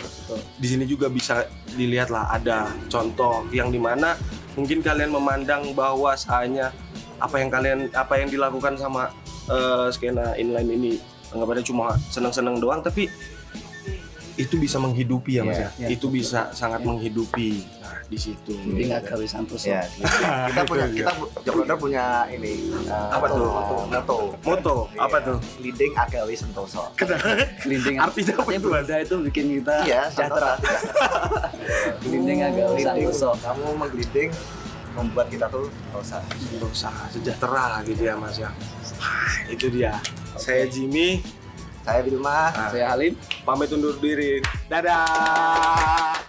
Di sini juga bisa dilihat lah, ada contoh yang dimana mungkin kalian memandang bahwasanya apa yang dilakukan sama skena inline ini anggapannya cuma seneng-seneng doang, tapi itu bisa menghidupi ya Mas ya. Iya, Itu bisa sangat menghidupi. Nah, di situ. Jadi nggak gawe Santoso. Ya, kita Jogloder punya ini Apa tuh? Moto apa tuh? Leading agawi sentoso. Gelinding Artinya apa itu, Mas? benda itu bikin kita Iya, sejahtera. Gelinding agak Leading, Santoso. kamu menggelinding membuat kita tuh sentosa. Berusaha sejahtera gitu ya Mas ya. Itu dia. Saya Jimmy. Saya Bilma. Saya Halim. Pamit undur diri. Dadah.